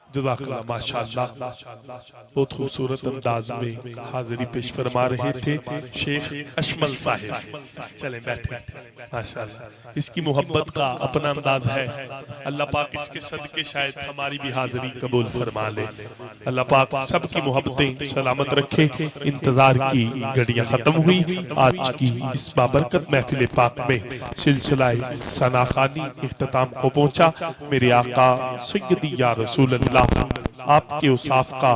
जज़ाकल्लाह माशाअल्लाह। बहुत खूबसूरत अंदाज में हाजिरी पेश फरमा रहे थे शेख अशमल साहिब। चलें बैठे। माशाअल्लाह, इसकी मोहब्बत का अपना अंदाज है। अल्लाह पाक इसके सदके शायद हमारी भी हाजिरी कबूल फरमा ले। अल्लाह पाक सबकी मोहब्बतें सलामत रखे। इंतजार की घड़ियां खत्म हुई। आज की इस बाबरकत महफिल पाक में सिलसिला सनाखानी इख्तिताम को पहुंचा। मेरे आका सय्यदी या रसूल अल्लाह, आपके उसाफ का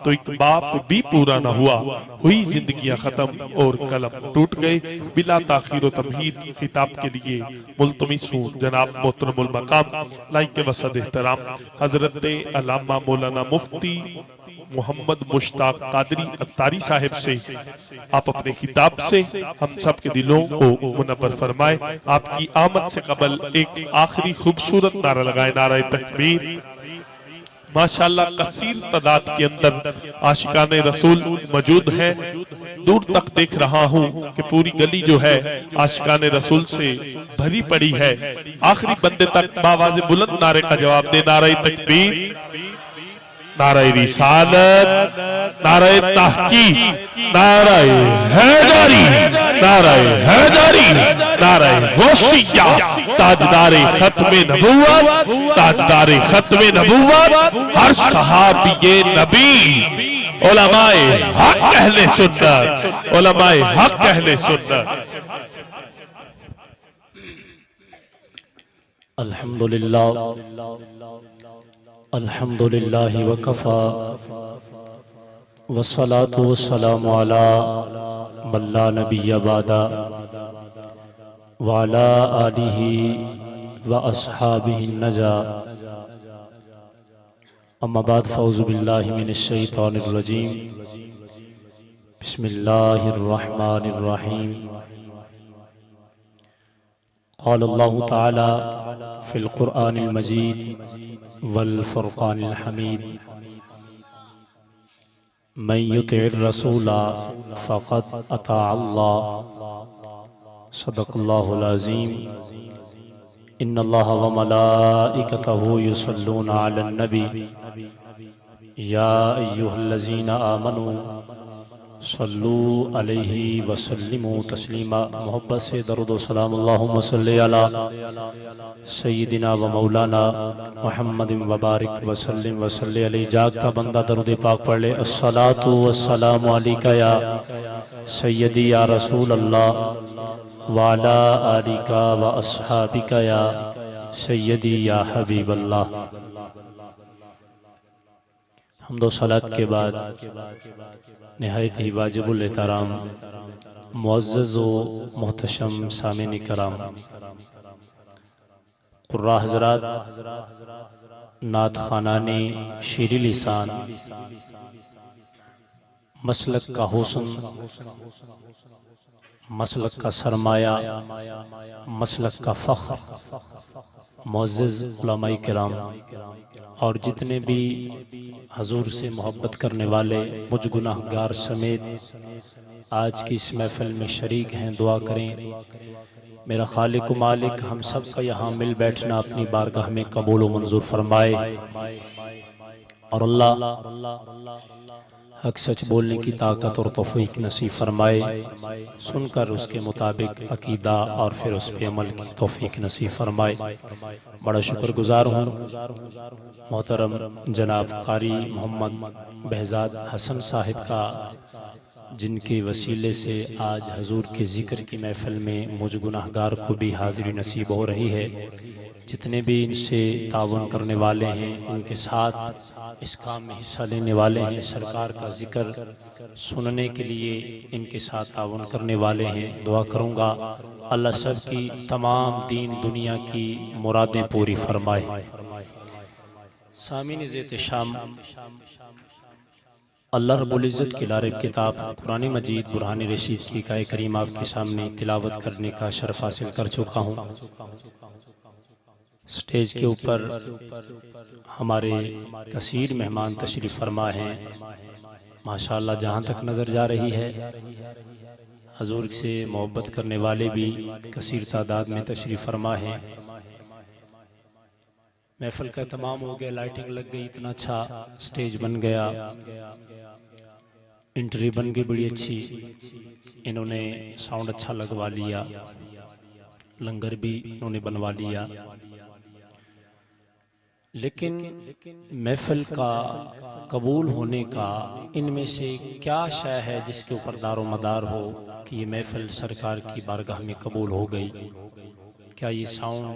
तो एक बाप भी पूरा न हुआ, हुई जिंदगियां खत्म और कलम टूट गए। बिला ताखीर तमहीद खिताब के लिए मुल्तमिस हूँ जनाब मोहतरमुल मकाम लाइक वसद एहतराम हजरत अल्लामा मौलाना मुफ्ती मोहम्मद मुश्ताक कादरी अत्तारी साहिब से आप अपने खिताब से हम सब के दिलों को मुनव्वर फरमाए। आपकी आमद से कबल एक आखिरी खूबसूरत नारा लगाए, नारा तकबीर। माशाअल्लाह कसीर तादाद के अंदर आशिकाने रसूल मौजूद हैं। दूर तक देख रहा हूँ कि पूरी गली जो है आशिकाने रसूल से भरी पड़ी है। आखिरी बंदे तक बावाज़े बुलंद नारे का जवाब दे, नारे तकबीर, नारे रिसालत, नारे तहकीक, नारे हैदरी, नारे हैदरी, नारे गौसिया, ताजदारे खत्मे नबुव्वत, ताजदारे खत्मे नबुव्वत, हर सहाबी नबी, उलमाए हक अहले सुन्नत, उलमाए हक अहले सुन्नत। अल्हम्दुलिल्लाह अल्हम्दुलिल्लाहि वकफ़ा वस्सलातु वस्सलामु अला मन ला नबिय्य बअदा व अला आलिहि व अस्हाबिहि नजा। अम्मा बाद फ़ौज़ु बिल्लाहि मिनश शैतानिर रजीम। बिस्मिल्लाहिर रहमानिर रहीम। क़ाल अल्लाहु तआला फ़िल क़ुरआनिल मजीद वल फ़ुरक़ानिल हमीद। मन युतिइर रसूला फ़क़द अता अल्लाह। सदक़ल्लाहुल अज़ीम। इन्नल्लाह व मलाइकतहु युसल्लूना अलन नबी या अय्युहल्लज़ीना आमनू सल्लू अलैहि वसल्लिमू तस्लीमा। मोहब्बत से दरूद व सलाम अल्लाहुम्मा सल्लि अला सय्यिदिना व मौलाना मुहम्मदिन व बारिक वसल्लिम वसल्लि अलैहि। जागता बंदा दरूद पाक पढ़ ले। अस्सलातु वस्सलामु अलैका या सय्यदी या रसूल अल्लाह व अला आलिका व अस्हाबिका या सय्यदी या हबीब अल्लाह। हम्दो सलात के बाद निहायत ही वाजिबुल एहतराम मुअज़्ज़ज़ व मोहतशम सामिन कराम कुर्रा हज़रात, नात ख़ानानी शीरी लिसान, मसलक का हुस्न, मसलक का सरमाया, मसलक का फ़ख्र, मुअज़्ज़ज़ उलमाए किराम और जितने भी हजूर से मोहब्बत करने वाले मुझ गुनाहगार समेत आज की इस महफिल में शरीक हैं, दुआ करें मेरा खालिक व मालिक हम सब का यहाँ मिल बैठना अपनी बारगाह में कबूल व मंजूर फरमाए। और अल्लाह हक सच बोलने की ताकत और तौफीक नसीब फरमाए। सुनकर उसके मुताबिक अकीदा और फिर उस पे अमल की तौफीक नसीब फरमाए। बड़ा शुक्रगुजार हूँ मोहतरम जनाब कारी मोहम्मद behzad हसन साहिब का, जिनके वसीले से आज हजूर के ज़िक्र की महफिल में मुझ गुनाहगार को भी हाज़िरी नसीब हो रही है। जितने भी इनसे तावन करने वाले हैं, उनके साथ इस काम में हिस्सा लेने वाले हैं, सरकार का ज़िक्र सुनने के लिए इनके साथ तावन करने वाले हैं, दुआ करूँगा अल्लाह सब की तमाम दीन दुनिया की मुरादें पूरी फरमाए। सामीन ज़ेत-ए-शाम, अल्लाह रब्बुल इज़्ज़त की लारिब किताब कुरान मजीद बुरहान रशीद की काए करीम आपके सामने तिलावत करने का शर्फ हासिल कर चुका हूँ। स्टेज के ऊपर हमारे कसीर मेहमान तशरीफ़ फरमा हैं। माशाअल्लाह जहाँ तक नज़र जा रही है हजूर से मोहब्बत करने वाले भी कसीर तादाद में तशरीफ़ फरमा हैं। महफिल का तमाम हो गया, लाइटिंग लग गई, इतना अच्छा स्टेज बन गया, एंट्री बन गई बड़ी अच्छी, इन्होंने साउंड अच्छा लगवा लिया, लंगर भी इन्होंने बनवा लिया। लेकिन महफिल का कबूल होने का इनमें से क्या शय है जिसके ऊपर दारो मदार हो कि ये महफिल सरकार की बारगाह में कबूल हो गई? क्या ये साउंड,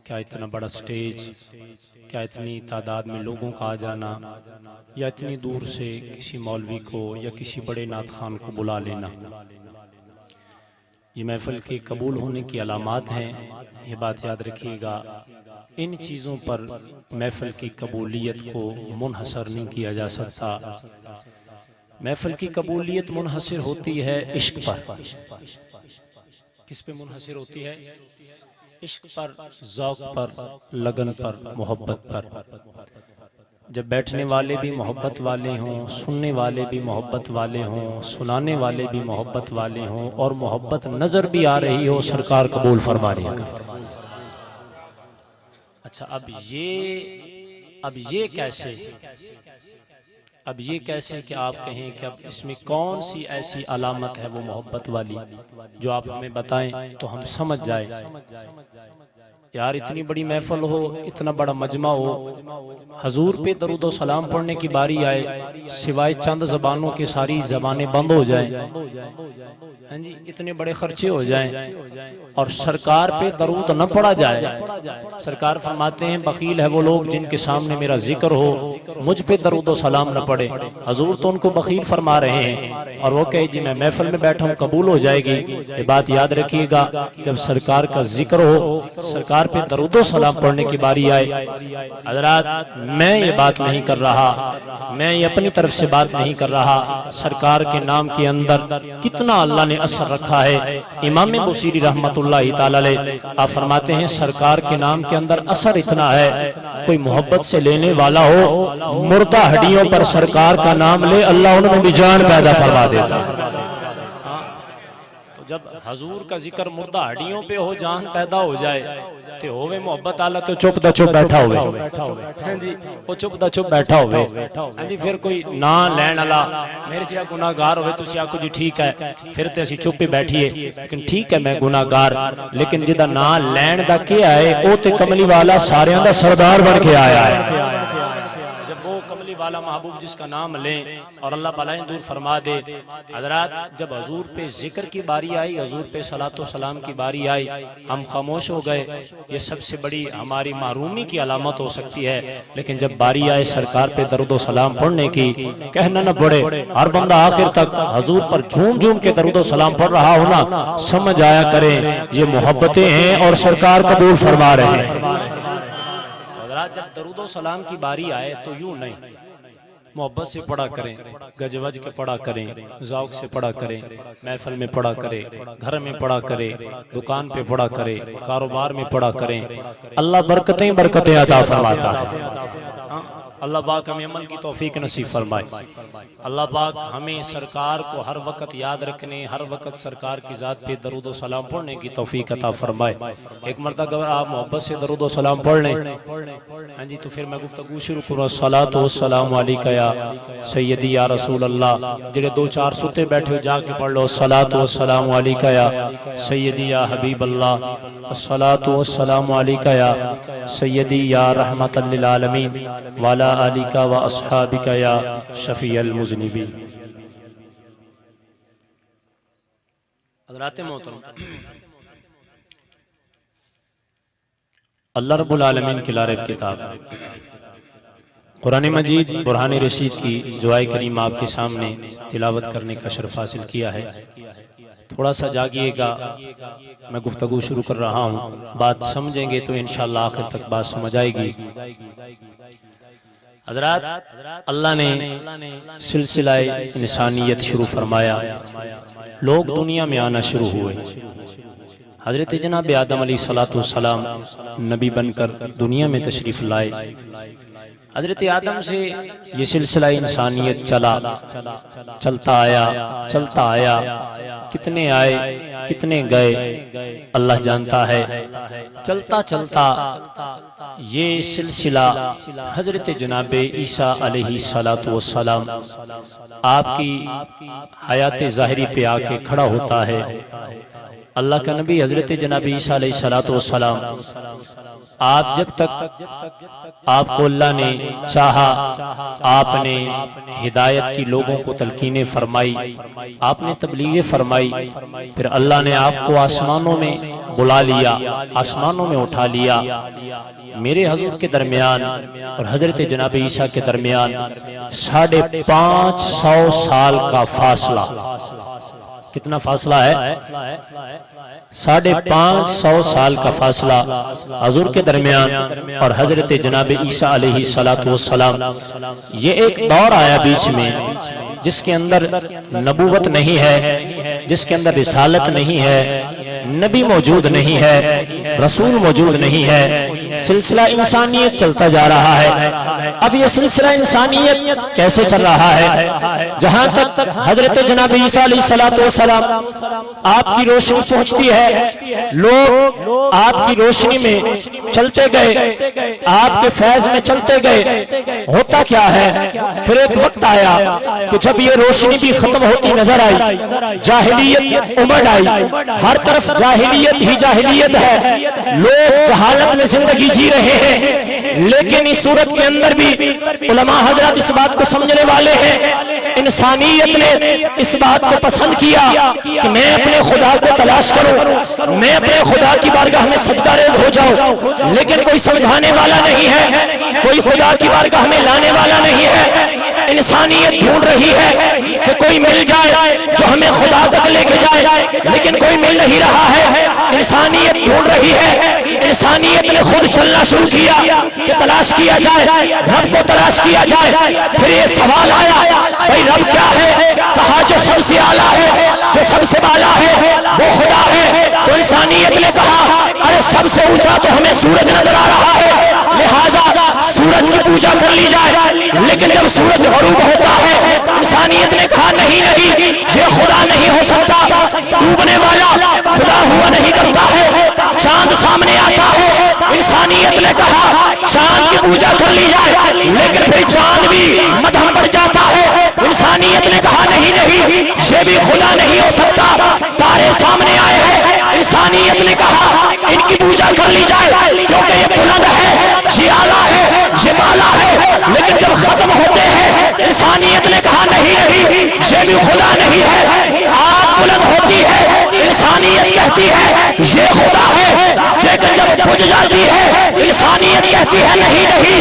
क्या इतना बड़ा स्टेज, क्या इतनी तादाद में लोगों का आ जाना, या इतनी दूर से किसी मौलवी को या किसी बड़े नात खान को बुला लेना, ये महफिल के कबूल होने की अलामात हैं। ये बात याद रखिएगा। इन चीज़ों पर महफिल की कबूलियत को मुनहसर नहीं किया जा सकता। महफिल की कबूलियत मुनहसर होती है इश्क पर। किस पे मुनहसर होती है? इश्क पर, ज़ौक़ पर, लगन पर, मोहब्बत पर। जब बैठने वाले भी मोहब्बत वाले हों, सुनने वाले भी मोहब्बत वाले हों, सुनाने वाले भी मोहब्बत वाले हों और मोहब्बत नज़र भी आ रही हो, सरकार कबूल फरमा रही है। अच्छा, अब ये कैसे, अब ये कैसे कि आप कहें कि अब इसमें कौन सी ऐसी अलामत है वो मोहब्बत वाली जो आप हमें बताएं तो हम समझ जाए। यार इतनी बड़ी महफिल हो, इतना बड़ा मजमा हो, हजूर पे दरूद व सलाम पढ़ने की बारी आए, सिवाय चंद ज़बानों के सारी ज़बानें बंद हो जाएं, हाँ जी, इतने बड़े खर्चे हो जाएं और सरकार पे दरूद न पढ़ा जाए। सरकार फरमाते हैं बखील है वो लोग जिनके सामने मेरा जिक्र हो, मुझ पे दरूद व सलाम न पढ़े। हजूर तो उनको बखील फरमा रहे हैं और वो कहे जी मैं महफिल में बैठा हूँ, कबूल हो जाएगी। ये बात याद रखिएगा, जब सरकार का जिक्र हो, सरकार पे दरूद व सलाम पढ़ने की बारी आए। हज़रात मैं ये बात नहीं कर रहा, मैं ये अपनी तरफ से बात नहीं कर रहा, सरकार के नाम के अंदर कितना अल्लाह ने असर रखा है। इमाम बुसीरी रहमतुल्लाहि ताला अलैह आप फरमाते हैं सरकार के नाम के अंदर असर इतना है, कोई मोहब्बत से लेने वाला हो, मुर्दा हड्डियों पर सरकार का नाम ले, अल्लाह उनमें भी जान पैदा फरमा देता है। तो जब हजूर का जिक्र मुर्दा हड्डियों पे हो, जान पैदा हो जाए, तो होवे मोहब्बत आला तो चुप दा चुप बैठा होवे, हां जी, वो चुप दा चुप बैठा होवे, हां जी। फिर कोई ना लैन वाला मेरे जिहा गुनाहगार होवे, तुसी आखो जी ठीक है, फिर ते असी चुप ही बैठिए, लेकिन ठीक है मैं गुनाहगार, लेकिन जिदा ना लैन दा क्या है, ओ ते कमली वाला सारियां दा सरदार बन के आया है। कमली वाला महबूब जिसका नाम लें और अल्लाह बलाएं दूर फरमा दे। हज़रात जब हजूर पे जिक्र की बारी आई, हजूर पे सलातो सलाम की बारी आई, हम खामोश हो गए। ये सबसे बड़ी हमारी महरूमी की अलामत हो सकती है। लेकिन जब बारी आए सरकार पे दरूद व सलाम पढ़ने की, कहना न पड़े, हर बंदा आखिर तक हजूर पर झूम झूम के दरूद व सलाम पढ़ रहा हो ना, समझ आया करें ये मोहब्बतें हैं और सरकार कबूल फरमा रहे हैं। जब दरूद व सलाम की बारी आए तो यूं नहीं, मोहब्बत से पढ़ा करें, गजवज के पढ़ा करें, ज़ौक़ से पढ़ा करें, महफिल में पढ़ा करें, घर में पढ़ा करें, दुकान पे पढ़ा करें, कारोबार में पढ़ा करें। अल्लाह बरकतें बरकतें अता फरमाता है। अल्लाह पाक हमें अमल की तौफीक नसीब फरमाए। अल्लाह पाक हमें सरकार को हर वक्त याद रखने, हर वक्त सरकार की ज़ात पे दरूद व सलाम पढ़ने की तौफीक अता फरमाए। एक मरतबा अगर आप मोहब्बत से दरूद व सलाम पढ़ लें, हाँ जी, तो फिर मैं गुफ्तगू शुरू करूँ। सलातो वस्सलामु अलैका या सैयदी या रसूल अल्लाह, जेड़े दो चार सुते बैठे हो जाके पढ़ लो, सलातो वस्सलामु अलैका या सैयदी या हबीब अल्लाह, सलातो वस्सलामु अलैका या सैयदी या रहमतल लिल आलमीन वाला आलिका व अस्हाबिका या शफीअल मुज़निबीन। हज़रात मोहतरम, अल्लाह रब्बुल आलमीन की लारब किताब कुरान मजीद बुरहान रशीद की जुआए करीम आपके सामने तिलावत करने का शर्फ हासिल किया है। थोड़ा सा जागिएगा, मैं गुफ्तगू शुरू कर रहा हूँ, बात समझेंगे तो इंशाअल्लाह आखिर तक बात समझ आएगी। हज़रात अल्लाह ने सिलसिलाए इंसानियत शुरू फरमाया, लोग दुनिया में आना शुरू हुए। हज़रत जनाब आदम अलैहिस्सलातु वस्सलाम नबी बनकर दुनिया में तशरीफ़ लाए। हजरत आदम से ये सिलसिला इंसानियत चलता आया, कितने आए कितने गए अल्लाह जानता है। चलता चलता ये सिलसिला हजरत जनाबे ईसा अलैहिस्सलातु वस्सलाम आपकी हयात ज़ाहिरी पे आके खड़ा होता है। अल्लाह का नबी हजरत जनाबे ईसा अलैहिस्सलातु वस्सलाम, आप जब तक आपको अल्लाह ने चाहा, आपने हिदायत की लोगों को तलकीनें फरमाई, आपने तबलीग फरमाई, फिर अल्लाह ने आपको आसमानों में बुला लिया, आसमानों में उठा लिया। मेरे हजूर के दरमियान और हजरत जनाब ईसा के दरमियान 550 साल का फासला। कितना फासला है? 550 साल का फासला हजूर के दरमियान और हजरत जनाब ईसा अलैहिस्सलातु वस्सलाम। ये एक दौर आया बीच में जिसके अंदर नबूवत नहीं है, जिसके अंदर रिसालत नहीं है, नबी मौजूद नहीं है, रसूल मौजूद नहीं है। सिलसिला इंसानियत चलता जा रहा है। अब ये सिलसिला इंसानियत कैसे चल रहा है? जहां तक हजरत जनाब ईसा अलैहिस्सलातु वस्सलाम आपकी रोशनी पहुंचती है, लोग आपकी रोशनी में चलते गए, आपके फैज में चलते गए। होता क्या है, फिर एक वक्त आया कि जब ये रोशनी भी खत्म होती नजर आई, जाहिलियत उमड़ आई, हर तरफ जाहिलियत ही जाहिलियत है, लोग जहालत में जिंदगी जी रहे हैं। लेकिन इस सूरत के अंदर भी उलमा हजरत इस बात को समझने वाले हैं, इंसानियत ने इस बात को पसंद किया कि मैं अपने खुदा को तलाश करूं, मैं अपने खुदा की बारगाह में सजदारेज हो जाऊं। लेकिन कोई समझाने वाला नहीं है, कोई खुदा की बारगाह में लाने वाला नहीं है। इंसानियत ढूंढ रही है कि कोई मिल जाए जो हमें खुदा तक लेके जाए, लेकिन कोई मिल नहीं रहा है। इंसानियत ढूंढ रही है, इंसानियत ने खुद चलना शुरू किया कि तलाश किया जाए, रब को तलाश किया जाए। फिर ये सवाल आया, भाई रब क्या है? कहा जो सबसे आला है, जो सबसे बाला है वो खुदा है। तो इंसानियत ने कहा अरे सबसे ऊंचा तो हमें सूरज नजर आ रहा है, लिहाजा सूरज की पूजा कर ली जाए। लेकिन जब सूरज गरूब होता है, इंसानियत ने कहा नहीं नहीं, ये खुदा नहीं हो सकता, डूबने वाला खुदा हुआ नहीं करता है। चांद सामने आता है, इंसानियत ने कहा चांद की पूजा कर ली जाए, लेकिन फिर चांद भी मध्यम पड़ जाता है। इंसानियत ने कहा नहीं नहीं, ये भी खुदा नहीं हो सकता, तारे सामने आए हैं। इंसानियत ने कहा इनकी पूजा कर ली जाए, क्योंकि ये बुलंद है, ये आला है, ये बाला है। लेकिन जब खत्म होते हैं, इंसानियत ने कहा नहीं नहीं, ये भी खुदा नहीं है। आग बुलंद होती है, इंसानियत कहती है ये खुदा है, लेकिन जब बुझ जाती है, इंसानियत कहती है नहीं नहीं,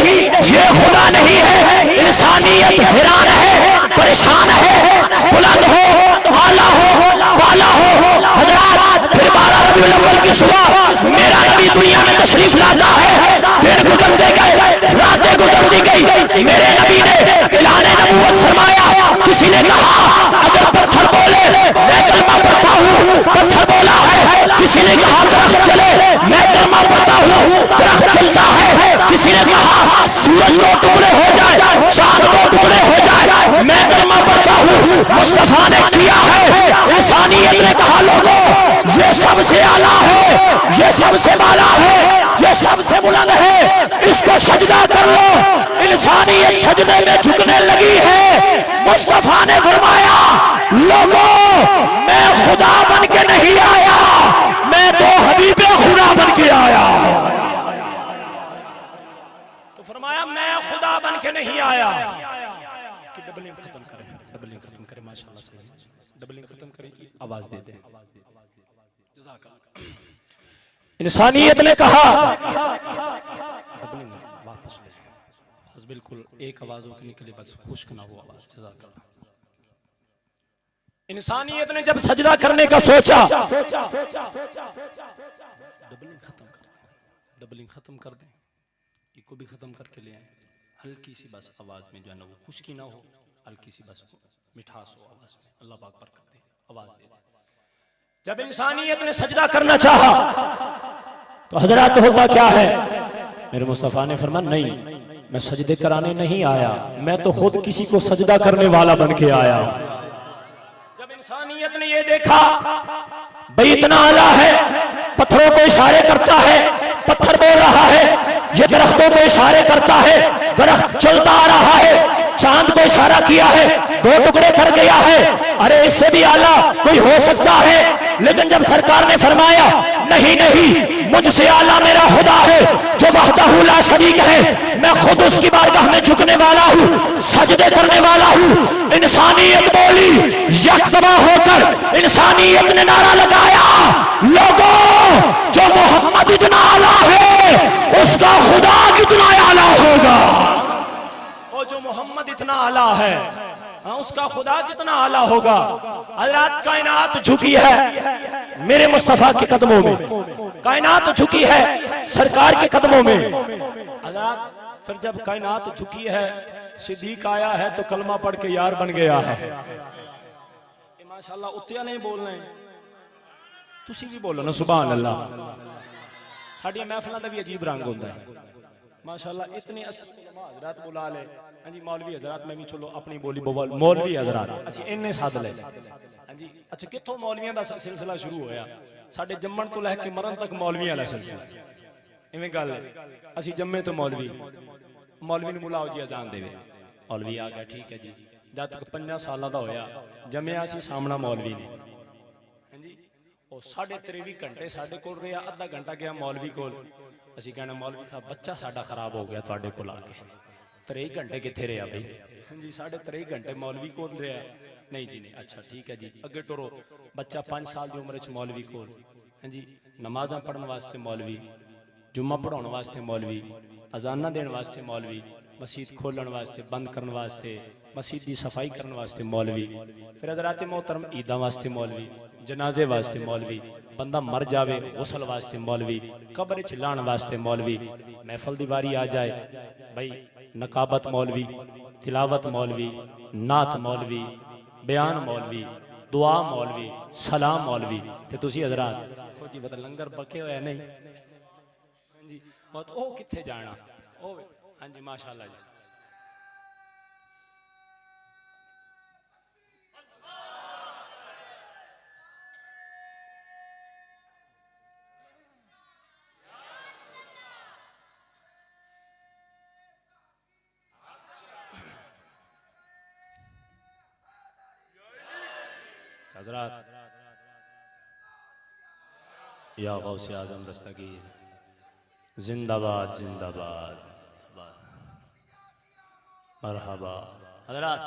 ये खुदा नहीं है। इंसानियत हैरान है, परेशान है, बुलंद हो, आला हो, बाला हो। हजरात फिर 12 रबीउल अव्वल की सुबह मेरा नबी दुनिया में तशरीफ लाता है। फिर गुजरते गए, रातें गुजरती गई, मेरे नबी ने ऐलान नबूवत फरमाया। किसी ने कहा अगर पत्थर बोले मैं कलमा पढ़ता हूँ, पत्थर बोला है। किसी ने कहा दरख्त चले मैं कलमा पढ़ता हूँ, दरख्त चलता है। किसी ने कहा सूरज को टुकड़े हो जाए, चांद को टुकड़े हो जाए, मैं कलमा पढ़ता हूँ, मुस्तफा ने किया है। इंसानियत ने कहा लोगों ये सबसे आला है, ये सबसे बाला है, ये सबसे बुलंद है, इसको सजदा कर लो। इंसानियत सजदे में झुकने लगी है। मुस्तफा ने फरमाया लोगों मैं खुदा बन के नहीं आया, मैं तो हबीबे खुदा बन के आया। तो फरमाया मैं खुदा बन के नहीं आया। इसकी डबलिंग खत्म करें, डबलिंग खत्म करें, माशाल्लाह सही, डबलिंग खत्म करें, आवाज दे दें। इंसानियत ने कहा वापस ले जाओ, बस बिल्कुल एक आवाज हो के निकले, बस खुश्क ना हो आवाज। जज़ाकल्लाह। इंसानियत ने जब सजदा करने का सोचा, डबलिंग खत्म कर दें, डबलिंग खत्म कर दें, इसको भी खत्म करके ले आए। हल्की सी बस आवाज में जो है ना वो खुश्की ना हो, हल्की सी बस मिठास हो आवाज में। अल्लाह पाक बरकत दे, आवाज दे। जब इंसानियत ने सजदा करना चाहा तो हजरात होता क्या है, मेरे मुस्तफा ने फरमाया नहीं, मैं सजदे कराने नहीं आया, मैं तो खुद किसी को सजदा करने वाला बन के आया हूं। जब इंसानियत ने ये देखा भाई इतना आला है, पत्थरों को इशारे करता है, पत्थर बोल रहा है, ये दरख्तों को इशारे करता है, दरख्त चलता आ रहा है, चांद को इशारा किया है, 2 टुकड़े कर गया है, अरे इससे भी आला कोई हो सकता है। लेकिन जब सरकार ने फरमाया नहीं नहीं, मुझसे आला मेरा खुदा है जो वहदहू ला शरीक है, मैं खुद उसकी बारगाह में झुकने वाला हूँ, सजदे करने वाला हूँ। इंसानियत बोली, यकजमा होकर इंसानियत ने नारा लगाया, लोगों जो मोहम्मद इतना आला है उसका खुदा कितना आला होगा। वो जो मोहम्मद इतना आला है उसका खुदा कितना आला होगा। हज़रात कायनात झुकी है मेरे मुस्तफा के कदमों में, कायनात झुकी है सरकार के कदमों में। हज़रात फिर जब कायनात झुकी है, सिद्दीक आया है तो कलमा पढ़ के यार बन गया है। माशाअल्लाह उत्तिया नहीं बोलना है, तुसी भी बोलो ना सुभान अल्लाह। साड़ी महफिलों का भी अजीब रंग होता है माशाअल्लाह। इतने हज़रात बुला ले, हाँ जी मौलवी हज़रात, मैं भी चलो अपनी बोली बोल, मौलवी हज़रात असि इन्ने साध ले। हाँ जी अच्छा, कितों मौलवियों का सिलसिला शुरू होया? साडे जम्मण तो लैके मरण तक मौलवियों वाला सिलसिला। इवें गल है, असि जम्मे तो मौलवी, मौलवी ने बुलाओ जी अजान देवे, मौलवी आ गया, ठीक है जी। जब तक 5 साल का होया जम्मिया असी सामना मौलवी ने, हाँ जी और 23.5 घंटे साडे कोल रहा, आधा घंटा गया मौलवी कोल। असी कहना मौलवी साहब बच्चा साडा खराब हो गया तुहाडे कोल आके, 23 घंटे किथे रहा भाई? हाँ जी 23.5 घंटे मौलवी कोल रहा। नहीं जी नहीं, अच्छा ठीक है जी अगे टुरो। बच्चा 5 साल की उम्र च मौलवी कोल, हाँ जी नमाज़ां पढ़न वास्ते मौलवी, जुम्मा पढ़ाने वास्ते मौलवी, अजाना देने वास्ते मौलवी, मसीत खोलन वास्ते बंद करने वास्ते, मसीत की सफाई करने वास्ते मौलवी, फिर हज़रात मोहतरम ईदा वास्ते मौलवी, जनाजे वास्ते मौलवी, बंदा मर जावे गसल वास्ते मौलवी, कब्र च लाने वास्ते मौलवी, महफल दी वारी आ जाए भाई नकाबत मौलवी, तिलावत मौलवी, नात मौलवी, बयान मौलवी, दुआ मौलवी, सलाम मौलवी। ते तुसी हज़रात जी पता लंगर पके होया नहीं जी, बहुत ओ किथे जाना ओ। हाँ जी माशाअल्लाह जी। हज़रात या गौसे आज़म दस्तगीर जिंदाबाद जिंदाबाद मरहबा। हज़रात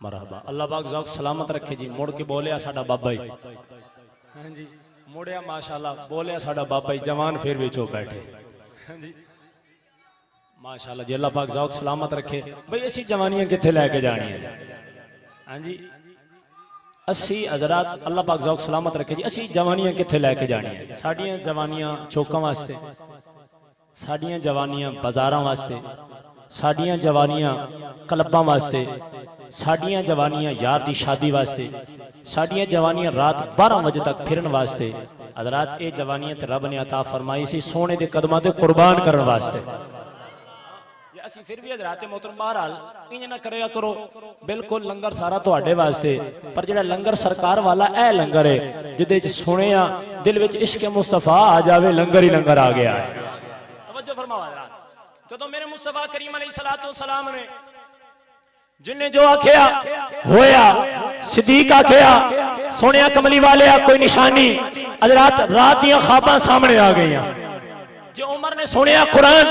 मरहबा, अल्लाह पाक ज़ौक़ सलामत रखे जी। मुड़ के बोलिया साडा बाबा ही, हाँ जी मुड़िया माशाअल्लाह, बोलिया साडा बाबा ही, जवान फिर विचों बैठे, हाँ जी माशाअल्लाह जी। अल्लाह पाक ज़ौक़ सलामत रखे। भाई असी जवानियां किथे लैके जानी है? हाँ जी असी हज़रात अल्लाह पाक ज़ौक़ सलामत रखे जी, असी जवानियां किथे लैके जानी है? साडियां जवानियां चौकां वास्ते, साडियां जवानियां बाज़ारां वास्ते, साडियां जवानियां क्लबां वास्ते, साडियां जवानियां यार दी शादी वास्ते, साडियां जवानियां रात 12 बजे तक फिरन वास्ते। हज़रात ये जवानियां ते रब ने अता फरमाई सी सोने दे कदमां ते कुर्बान करन वास्ते। असी फिर भी हज़रात मोहतरम बहरहाल इंज ना करया करो, बिल्कुल लंगर सारा तुहाडे वास्ते, पर जिहड़ा लंगर सरकार वाला ए लंगर है जिहदे च सुनिया दिल विच इश्क मुस्तफा आ जावे, लंगर ही लंगर आ गया है। तवज्जो फरमाओ हज़रात, जदों मेरे मुस्तफा करीम अलैहिस्सलातु वस्सलाम ने जिन्ने जो आखिया होया, सिद्दीक आखिया सोनिया कमली वाले कोई निशानी। हज़रात रात दियां ख्वाबां सामने आ गईयां। जो उमर ने सुनिया कुरान,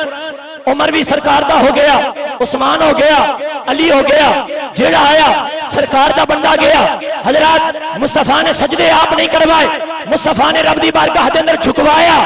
उमर भी सरकार दा हो गया, उस्मान हो गया, अली हो गया, जेड़ा आया सरकार दा बंदा गया। हज़रात मुस्तफा ने सजदे आप नहीं करवाए, मुस्तफा ने रब दी बारगाह दे अंदर झुकवाया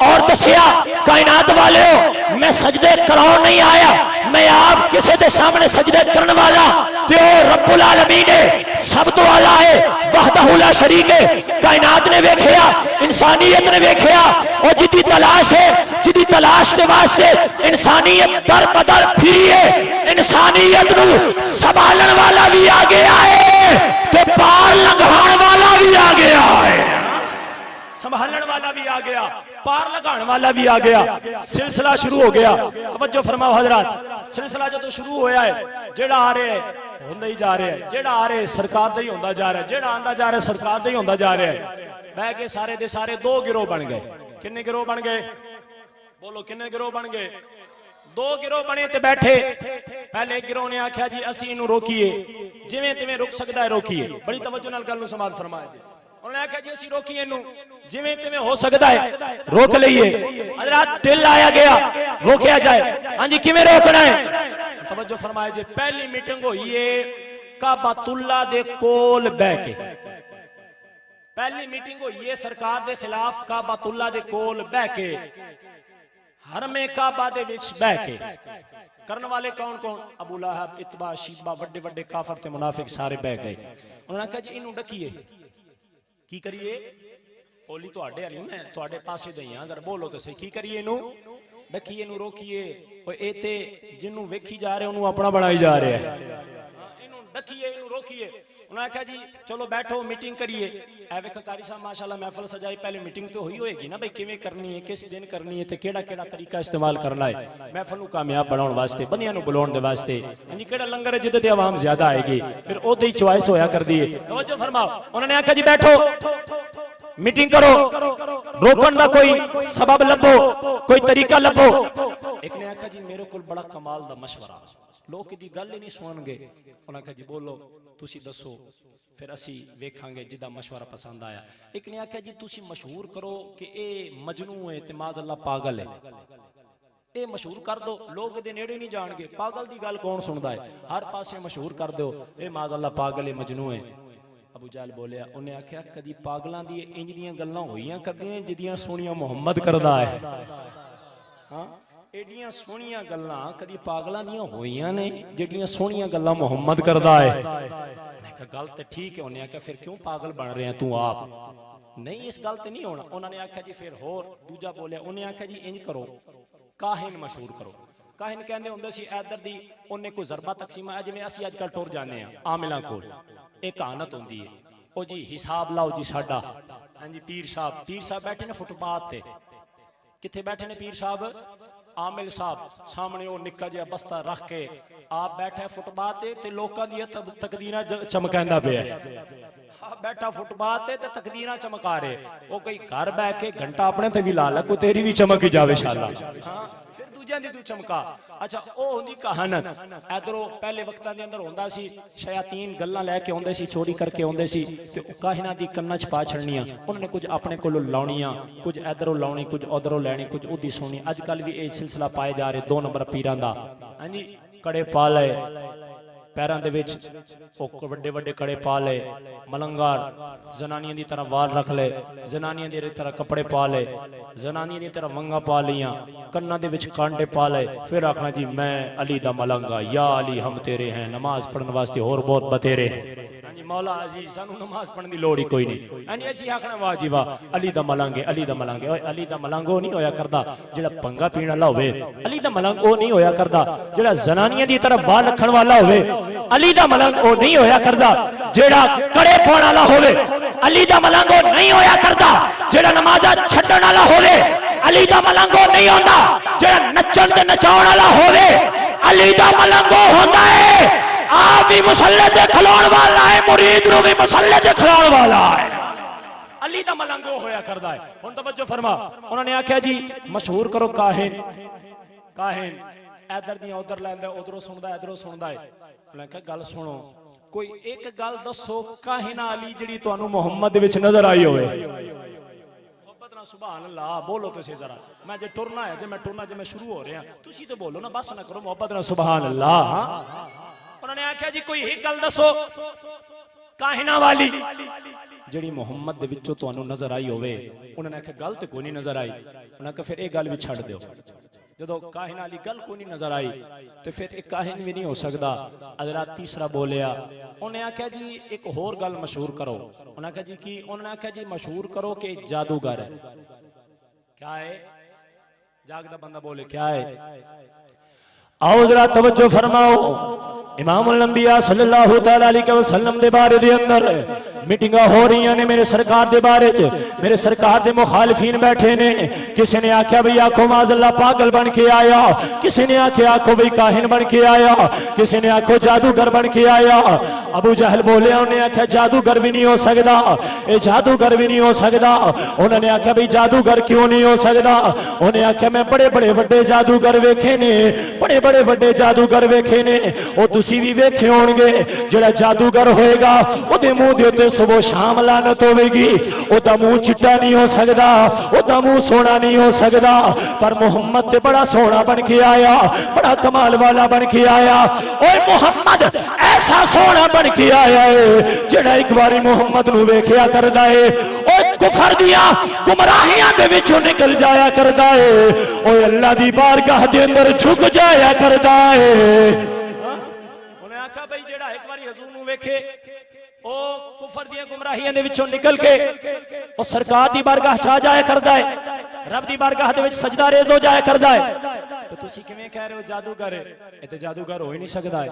और दसिया कायनात वाले हो मैं सजदे कराओ नहीं आया, मैं आप किसी के सामने सजदे करने वाला ते रब्बुल आलमीन है, सब तो आला है, वहदहू ला शरीक है। कायनात ने वेखिया, इंसानियत ने वेखिया और जिदी तलाश है, जिदी तलाश के वास्ते इंसानियत दर बदर फिरी है, इंसानियत नू संभालने वाला भी आ गया है ते पार लंघाने वाला भी आ गया है, संभालने वाला भी आ गया। पार लगाने वाला भी आ गया, सिलसिला शुरू हो गया। तवज्जो फरमाओ हजरात, सिलसिला जो शुरू होया है, जेड़ा आ रहा है होंदा ही जा रहा है, जेड़ा आ रहा है सरकार दा ही होंदा जा रहा है, जेड़ा आंदा जा रहा है सरकार दा ही होंदा जा रहा है। बह के सारे दे सारे दो गिरोह बन गए। किन्ने गिरोह बन गए? बोलो किन्ने गिरोह बन गए? दो गिरोह बने ते बैठे। पहले एक गिरोह ने आख्या जी असी इनू रोकीए, जिवें तिवें रुक सकदा है रोकीए। बड़ी तवज्जो नाल गल नूं समाल फरमाया जी। उन्होंने आख्या जी असी रोकीए इनू, जिवें तिवें हो सकदा है रोक लईए। हजरात दिल आया गया रोकया जाए। हां जी किवें रोकना है? तवज्जो फरमाया जी। पहली मीटिंग होई है काबातुल्ला दे कोल बैठ के। पहली मीटिंग हुई है सरकार के खिलाफ काबातुल्ला दे कोल बह के, हरमे काबा दे विच बह के। करने वाले कौन कौन? अबू लहब, इतबा, शीबा, वड्डे वड्डे काफर ते मुनाफिक सारे बह गए। उन्होंने कहा जी इनू डकीए, की करिए? बोली तुहाडे वाली मैं तुहाडे पासे दई हां, जरा बोलो तो सही, की करिए? इनू डकीए, इनू रोकीए। ए ते जिन्नू वेखी जा रहे उन्नू अपना बनाई जा रहा है। इनू डकीए, इनू रोकीए। उन्होंने कहा जी चलो बैठो मीटिंग करिए। ऐ वेखो कारी साहब माशाल्लाह महफिल सजाई, पहले मीटिंग तो हुई होएगी ना भाई किवें करनी है, किस दिन करनी है, ते केड़ा केड़ा तरीका इस्तेमाल करना है महफिल नूं कामयाब बनाउण वास्ते, बंदियां नूं बुलाउण दे वास्ते। हां जी केड़ा लंगर है जिदे ते आवाम ज्यादा आएगी, फिर ओदे ही चॉइस होया करदी है। तवज्जो फरमाओ। उन्होंने आख्या जी बैठो मीटिंग करो, रोकण दा कोई सबब लभो, कोई तरीका लभो। एक ने आख्या जी मेरे कोल बड़ा कमाल दा मशवरा, लोग दी गल ही नहीं सुनगे। उन्होंने कहा जी बोलो तुसी दसो, फिर असी वेखांगे जिदा मशवरा पसंद आया। एक ने आख्या जी तुसी मशहूर करो कि ए मजनू है ते माज़अल्लाह पागल है, ए मशहूर कर दो, लोग दे नेड़े नहीं जाणगे, पागल दी गल कौन सुनदा है, हर पासे मशहूर कर दो ए माज़अल्लाह पागल है, मजनू है। अबू जहल बोलिया, उन्हें आख्या कदी पागलां दी इंज दियां गल्लां होईयां करदियां जिदियां सोहणियां मुहम्मद करदा है। हां एडियां सोहणियां गल्लां कदी पागलां दियां होईयां ने जिहड़ियां सोहणियां गल्लां मुहम्मद करदा है। मैं कहा गल ते ठीक है। उन्हें आख्या फिर क्यों पागल बन रहे हैं तू आप? नहीं इस गल ते नहीं होना। उन्होंने आख्या जी फिर होर दूजा बोलिया। उन्हें आख्या जी इंज करो काहिन मशहूर करो। काहिन कहंदे हुंदे सी इधर दी उन्हें कोई जरबा तकसीम है जिवें असीं अजकल टुर जाने आ आमिलां कोल, एक कहानत होंदी है ओ जी हिसाब लाओ जी साडा। हां जी पीर साहब बैठे ने फुटपाथ ते। किथे बैठे ने पीर साहब? आमिल साहब सामने वो निक्का जिहा बस्ता रख के आप बैठे फुटपाथ ते लोकां दी तकदीरां चमकांदा पिया। बैठा फुटपाथ ते तकदीरां चमका रहे, वो कोई घर बैठ के घंटा अपने ते भी ला ला, कोई तेरी भी चमक ही जावे शाला। हां फिर दूजियां दी तू चमका। अच्छा ओ हुंदी कहानत। इधरों पहले वक्तां दे अंदर हुंदा सी शयातीन गल्लां लैके आउंदे सी, चोरी करके आउंदे सी ते काहिनां दी कन्नां च पा छड़नियां। उन्होंने कुछ अपने कोलों लाउणियां, कुछ इधरों लाउणी, कुछ उधरों लैणी, कुछ उदी सुननी। अजकल भी ये सिलसिला पाए जा रहे 2 नंबर पीरां दा। हां जी कड़े पा लए पैरां दे विच, वड्डे वड्डे कड़े पा ले, मलंगार जनानियां दी तरह वाल रख ले, जनानियां दी तरह कपड़े पा ले, जनानियां दी तरह वंगा पा लियां, कन्नां दे विच कांडे पा ले, फिर आखना जी मैं अली दा मलंगा, या अली हम तेरे हैं, नमाज पढ़ने वास्ते होर बहुत बतेरे हैं। मौला अजीज सानू नमाज पढ़ने की लोड़ ही कोई नहीं। यानी असीं आखना वाह जी वाह अली दा मलंग, अली दा मलंग। ओए अली दा मलंग वो नहीं होया करदा जेड़ा पंगा पीण वाला होवे, अली दा मलंग वो नहीं होया करदा जेड़ा जनानियां दी तरफ वाल रखण वाला होवे, अली दा मलंग वो नहीं होया करदा जेड़ा कड़े पाउण वाला होवे, अली दा मलंग वो नहीं होया करदा जेड़ा नमाज़ां छड्डण वाला होवे, अली दा मलंग वो नहीं होंदा जेड़ा नच्चण ते नचाउण वाला होवे, अली दा मलंग वो होंदा है आप भी मुसल्ले ते खलोण वाला है, मुरीद नु भी मुसल्ले ते खलोण वाला है। अली दा मलंग वो होया करदा है। हुण तवज्जो फरमा। उन्होंने आख्या जी मशहूर करो काहिन। काहिन इधर दी उधर लैंदा, उधरों सुनदा, इधरों सुनदा है। उन्होंने कहा गल सुनो, कोई एक गल दसो काहिन अली जिहड़ी तुहानू मुहम्मद विच नजर आई होवे। मोहब्बत नाल सुभान अल्लाह बोलो तुसीं जरा। मैं जे टुरना है, जे मैं टुरना, जे मैं शुरू हो रहा तुसीं तो बोलो ना, बस ना करो मोहब्बत नाल सुभान अल्लाह। उन्होंने आख्या जी कोई एक गल दसो काहिना वाली जिहड़ी मुहम्मद दे विचों तुहानू नजर आई होवे। उन्होंने आख्या गल ते कोई नहीं नजर आई। उन्होंने कहा फिर एक गल भी छड्ड दिओ, जदों काहिना वाली गल कोई नहीं नजर आई तो फिर एक काहिन भी नहीं हो सकदा। हज़रत तीसरा बोलिया। उन्हें आख्या जी एक होर गल मशहूर करो। उन्होंने आख्या जी की? उन्होंने आख्या जी मशहूर करो कि जादूगर है। क्या है? जागदा बंदा बोले क्या है? आओ जरा तवज्जो फरमाओ। इमामुल अंबिया सल्लल्लाहु तआला अलैहि वसल्लम दे बारे दे अंदर मीटिंगां हो रही ने मेरे सरकार दे बारे च, मेरे सरकार दे मुखालिफीन बैठे ने। किसी ने आख्या भाई आखो माज़अल्लाह पागल बन के आया, किसी ने आख्या आखो भाई काहिन बन के आया, किसी ने आखो जादूगर बन के आया। अबू जहल बोले, उन्हें आख्या जादूगर भी नहीं हो सकता, ये जादूगर भी नहीं हो सकता। उन्होंने आख्या भाई जादूगर क्यों नहीं हो सकता? उन्हें आख्या मैं बड़े बड़े वड्डे जादूगर वेखे ने, बड़े बड़े वड्डे जादूगर वेखे ने, वो तुसी भी वेखे होणगे। जेड़ा जादूगर होएगा ओदे मुंह दे उत्ते सुबह शाम लानत होवेगी, ओदा मुंह चिट्टा नहीं हो सकता, ओदा मुंह सोना नहीं हो सकता। पर मुहम्मद ते बड़ा सोना बन के आया, बड़ा कमाल वाला बन के आया। ओए मुहम्मद ऐसा सोना बन के आया है जेड़ा एक बारी मुहम्मद नू वेखिया करदा है ओए कुफर दिया गुमराहियां दे विचों निकल जाया करदा है, ओए अल्लाह दी बारगाह दे अंदर झुक जाया करदा है। उन्हें आखा भाई जेड़ा एक बारी हुजूर नू वेखे ओ कुफर दिया गुमराहियां दे विचों निकल के ओ सरकार दी बारगाह च आ जाया करदा है, रब दी बारगाह दे विच सजदा रेज़ हो जाया करदा है। तो तुसी किवें कह रहे हो जादूगर है? ये तो जादूगर हो ही नहीं सकदा है।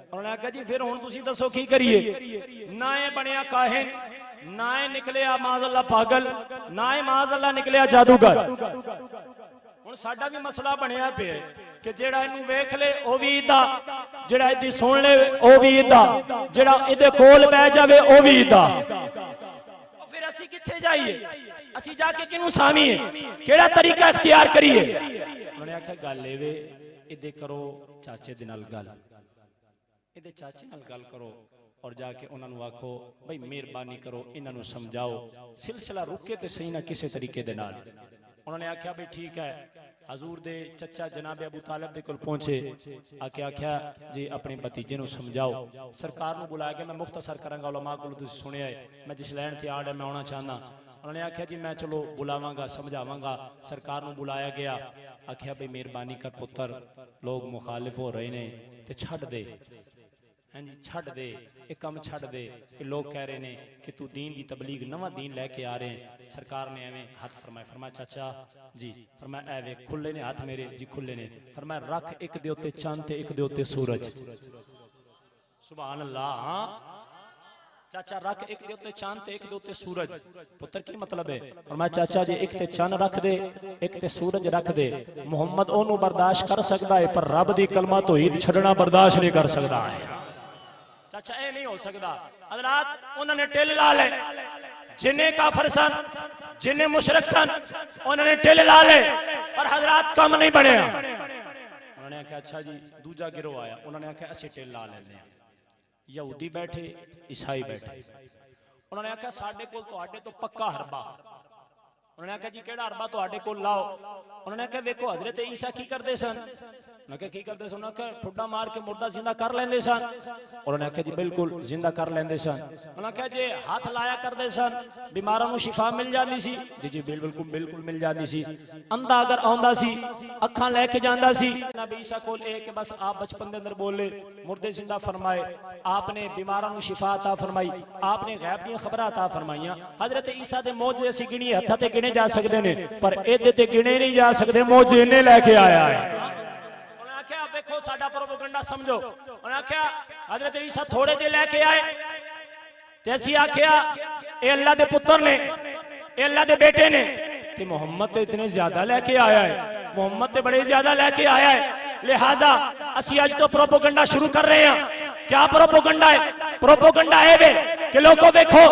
उन्होंने कहा जी फिर हुण तुसी दसो की करिए? ना है बनिया काहिन, ना है निकलिया माज़अल्लाह पागल, ना है माज़अल्लाह निकलिया जादूगर। हुण साडा भी मसला बनया पे कि जेड़ा इनू वेख ले ओ भी इदा, जेड़ा इदी सुन ले ओ भी इदा, जेड़ा इदे कोल बैठ जावे ओ भी इदा। फिर असी किथे जाइए? असी जाके किनू सामीए? केड़ा तरीका इख्तियार करिए? उन्होंने आख्या गल एवे इदे करो चाचे दे नाल गल, इदे चाचे नाल गल करो और जाके उन्हां नू आखो भाई मेहरबानी करो इन्हां नू समझाओ, सिलसिला रुके ते सही ना किसी तरीके दे नाल। उन्होंने आख्या भाई ठीक है। हजूर दे चचा जनाब अबू तालिब दे कोल पहुंचे, आके आख्या जी अपने भतीजे नू समझाओ। सरकार नू बुलाया गया, मैं मुख्तसर करांगा, उलमा कोल तुसीं सुनिया है, मैं जिस लैन ते आड़ है मैं आना चाहना। उन्होंने आख्या जी मैं चलो बुलावांगा समझावांगा। सरकार नू बुलाया गया, आख्या भाई मेहरबानी कर पुत्र, लोग मुखालिफ हो रहे ने ते छड्ड दे, हाँ जी छड्ड दे, एक कम छड्ड दे। ये लोग कह रहे ने कि तू दीन की तबलीग नवा दीन लैके आ रहे हैं। सरकार ने एवं हाथ फरमाया, फरमाया चाचा जी, फरमाया एवे खुले ने हाथ मेरे जी खुले ने। फरमाया रख एक दे उत्ते चंद ते एक दे उत्ते सूरज। सुभान अल्लाह। हाँ चाचा रख एक दे उत्ते चंद ते एक दे उत्ते सूरज। पुत्र की मतलब है? फरमाया चाचा जी एक ते चंद रख दे, एक ते सूरज रख दे। मुहम्मद ओनू बर्दाश्त कर सकता है पर रब दी कलमा तौहीद छड़ना बर्दाश्त नहीं कर सकता है। चाचा ये नहीं हो सकता। हज़रात उन्होंने टिल ला ले, जिन्हें काफिर सन जिन्हें मुशरिक सन उन्होंने टिल ला ले पर हज़रात कम नहीं बने। उन्होंने आख्या अच्छा जी दूजा गिरोह आया, उन्होंने आख्या असीं टिल ला लेने। यहूदी बैठे, ईसाई बैठे। उन्होंने आख्या साडे कोल तुहाडे तो पक्का हरबा। उन्होंने आख्या जी केड़ा हरबा तुहाडे कोल लाओ। उन्होंने आख्या वेखो हजरत ईसा की करते सन। उन्होंने आख्या की करते सन? उन्होंने आख्या ठुड्डा मार के मुर्दा जिंदा कर लेंदे सन। उन्होंने आख्या जी बिल्कुल जिंदा कर लेंदे सन। उन्होंने आख्या जे हाथ लाया करते सन बीमारां नूं शिफा मिल जाती सी? जी जी बिल्कुल बिल्कुल मिल जाती सी। अंधा अगर आउंदा सी अखां लैके जांदा सी। नबी ईसा कोल ए कि बस आप बचपन दे अंदर बोले, मुर्दे जिंदा फरमाए, आपने बीमारां नूं शिफा अता फरमाई, आपने गैब दीयां खबरां अता फरमाइयां। हजरत ईसा दे मौजे असीं गिणिए हत्थां ते गिणे जा सकदे ने पर इहदे ते गिणे नहीं जा सकदे। मौजे इन्हें लैके आया है। उन्होंने आख्या देखो साडा प्रोपेगेंडा समझो। उन्होंने आख्या हजरत ईसा थोड़े जे लैके आए ते असीं आख्या ये अल्लाह दे पुत्र ने, ये अल्लाह दे बेटे ने। ते मुहम्मद तो इतने ज्यादा लैके आया है, मुहम्मद तो बड़े ज्यादा लैके आया है। लिहाजा असीं अज तो प्रोपेगेंडा शुरू कर रहे हैं। क्या प्रोपेगेंडा है? प्रोपेगेंडा है वे कि लोगों देखो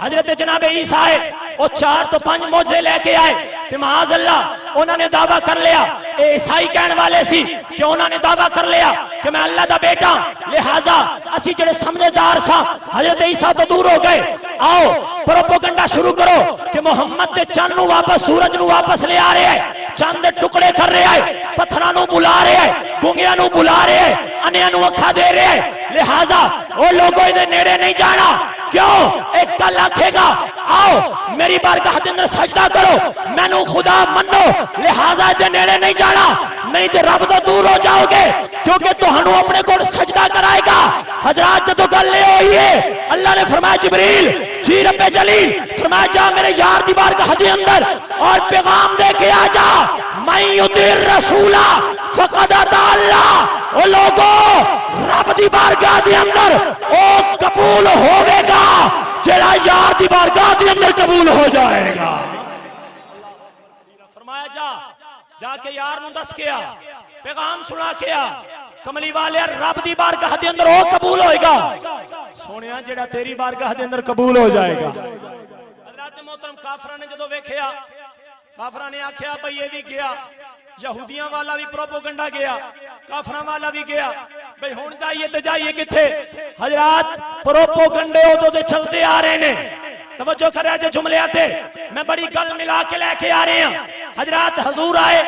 हजरत जनाब ईसा है वो 4 तो 5 मौजे लेके आए ते माज़अल्लाह उन्होंने दावा कर लिया। ये ईसाई कहने वाले सी कि उन्होंने दावा कर लिया कि मैं अल्लाह दा बेटा। लिहाजा असी जेड़े समझदार सा हजरत ईसा तो दूर हो गए। आओ प्रोपेगेंडा शुरू करो कि मुहम्मद ते चंद नू वापस सूरज नू वापस ले आ रहे हैं, चंद दे टुकड़े कर रहे हैं, पत्थरां नू बुला रहे हैं, गुंगियां नू बुला रहे हैं, अन्हियां नू अखा दे रहे हैं। लिहाजा वो लोगों इहदे नेड़े नहीं जाना। क्यों? एक कल आखेगा आओ मेरी बारगाह के अंदर सजदा करो, मैनू खुदा मनो, लिहाजा इहदे नेड़े नहीं जाना, नहीं तो रब तो दूर हो जाओगे क्योंकि तुहानू अपने को सजदा कराएगा। हजरात जदों गल होई है अल्लाह ने फरमाया जिब्रील जी रब्बे जलील फरमाया जा मेरे यार दी बारगाह के अंदर और पैगाम दे के आ जा, मैं युतिर रसूला फकद अता अल्लाह। ओ लोगो रब दी बारगाह दे अंदर ओ कबूल होवेगा जेड़ा यार दी बारगाह के अंदर कबूल हो जाएगा। फरमाया जा जाके यार नूं दस के आ, पैगाम सुना के आ, कमली वाले रब दी बारगाह के अंदर वो कबूल होएगा। सोनिया जेड़ा तेरी बारगाह के अंदर कबूल हो जाएगा। हज़रत मोहतरम काफरा ने जदों वेखिया, काफरा ने आख्या भाई ये भी गया, यहूदियां वाला भी प्रोपोगंडा गया, काफरा वाला भी गया, भाई हुण जाइए तो जाइए किथे। हजरात प्रोपोगंडे उदों दे चलते आ रहे ने, तवज्जो कर जे जुमले आते मैं बड़ी गल मिला के लेके आ रहे हैं। हजरात हजूर आए